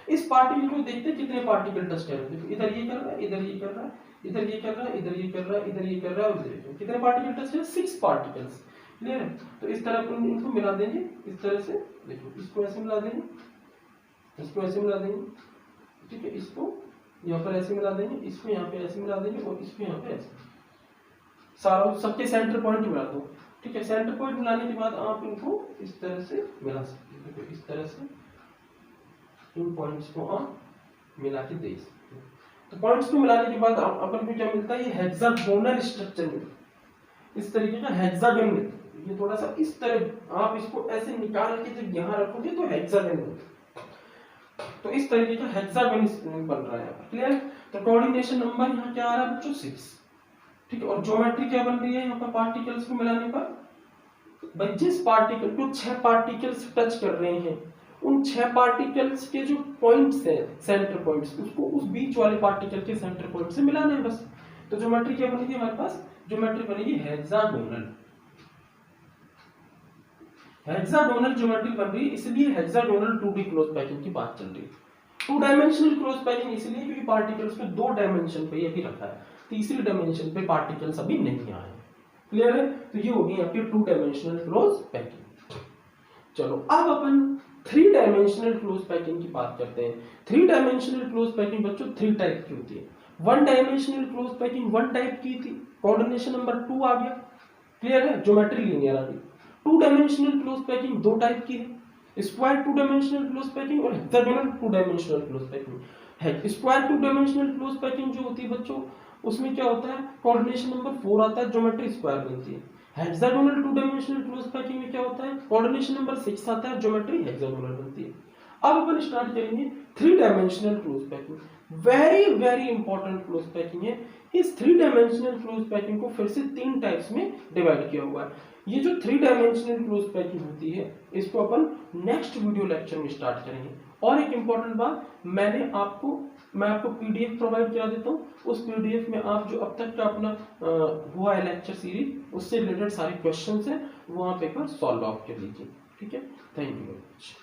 इस पार्टिकल को देखते हैं कितने पार्टिकल टच कर रहे हैं, इधर ये कर रहा है, इधर ये कर रहा है, इधर ये कर रहा है, इधर ये कर रहा है, इधर ये कर रहा है, उधर कितने पार्टिकल टच कर, 6 पार्टिकल्स। क्लियर है, तो इस तरह अपन इनको मिला देंगे, इस तरह से देखो, इसको ऐसे मिला देंगे, इसको ऐसे मिला देंगे, ठीक है, इसको यहाँ पर ऐसे मिला देंगे, इसको यहाँ पे ऐसे मिला देंगे, और इसको यहाँ पे ऐसे, सारा सबके सेंटर पॉइंट मिला दो। ठीक है, सेंटर पॉइंट मिलाने के बाद आप इनको इस तरह से मिला सकते हैं, इस तरह से इन पॉइंट्स को आप मिला के दे सकते हैं। तो पॉइंट्स को मिलाने के बाद अपन को क्या मिलता है, ये हेक्सागोनल स्ट्रक्चर मिलता है, इस तरीके का हेक्सागन मिलता है। ये थोड़ा सा इस तरह आप इसको ऐसे निकाल के जब यहाँ रखोगे तो हेक्सागन मिलता है, तो इस तरीके का हेक्सागन बन रहा है। क्लियर, तो कोऑर्डिनेशन नंबर यहाँ क्या आ रहा है बच्चों, 6। ठीक है, और ज्योमेट्री क्या बन रही है यहाँ पर पार्टिकल्स को मिलाने पर, भाई जिस पार्टिकल को 6 पार्टिकल्स टच कर रहे हैं, उन 6 पार्टिकल्स के जो पॉइंट्स हैं, सेंटर पॉइंट्स, उसको उस बीच वाले पार्टिकल के सेंटर पॉइंट से मिलाना है बस। तो ज्योमेट्री क्या बनेगी हमारे पास, ज्योमेट्री बनेगी हेक्सागोनल, हेक्सागोनल ज्योमेट्री बन रही है, इसलिए हेक्सागोनल 2D क्लोज पैकिंग की बात चल रही है। 2 डायमेंशनल क्लोज पैकिंग इसलिए क्योंकि पार्टिकल्स को 2 डायमेंशन पे अभी रखा है, तीसरी डायमेंशन पे पार्टिकल्स अभी नहीं आए। क्लियर है, तो ये होगी आपकी 2 डायमेंशनल क्लोज पैकिंग। चलो अब अपन 3 डायमेंशनल क्लोज पैकिंग की बात करते हैं। 3 डायमेंशनल क्लोज पैकिंग बच्चों 3 टाइप की होती है। 1 डायमेंशनल क्लोज पैकिंग 1 टाइप की थी, कोऑर्डिनेशन नंबर 2 आ गया। क्लियर है, ज्योमेट्री लीनियर आ गई। 2 डायमेंशनल क्लोज पैकिंग 2 टाइप की है, स्क्वायर 2 डायमेंशनल क्लोज पैकिंग और हेक्सागोनल 2 डायमेंशनल क्लोज पैकिंग है। स्क्वायर 2 डायमेंशनल क्लोज पैकिंग जो होती है बच्चों, उसमें क्या होता है, कोऑर्डिनेशन नंबर 4 आता है, ज्योमेट्री स्क्वायर बनती है। हेक्सागोनल 2 डायमेंशनल क्लोज पैकिंग में क्या होता है, कोऑर्डिनेशन नंबर 6 आता है, ज्योमेट्री हेक्सागोनल बनती है। अब अपन स्टार्ट करेंगे 3 dimensional close packing, very very important close packing है। इस 3 डायमेंशनल क्लोज पैकिंग को फिर से 3 टाइप्स में डिवाइड किया हुआ है। ये जो 3 डायमेंशनल क्लोज पैकिंग होती है, इसको अपन नेक्स्ट वीडियो लेक्चर में स्टार्ट करेंगे। और एक इंपॉर्टेंट बात, मैं आपको पीडीएफ प्रोवाइड करा देता हूँ, उस पीडीएफ में आप जो अब तक का अपना हुआ है लेक्चर सीरीज, उससे रिलेटेड सारे क्वेश्चंस हैं, वो आप एक बार सॉल्व आउट कर लीजिए। ठीक है, थैंक यू वेरी मच।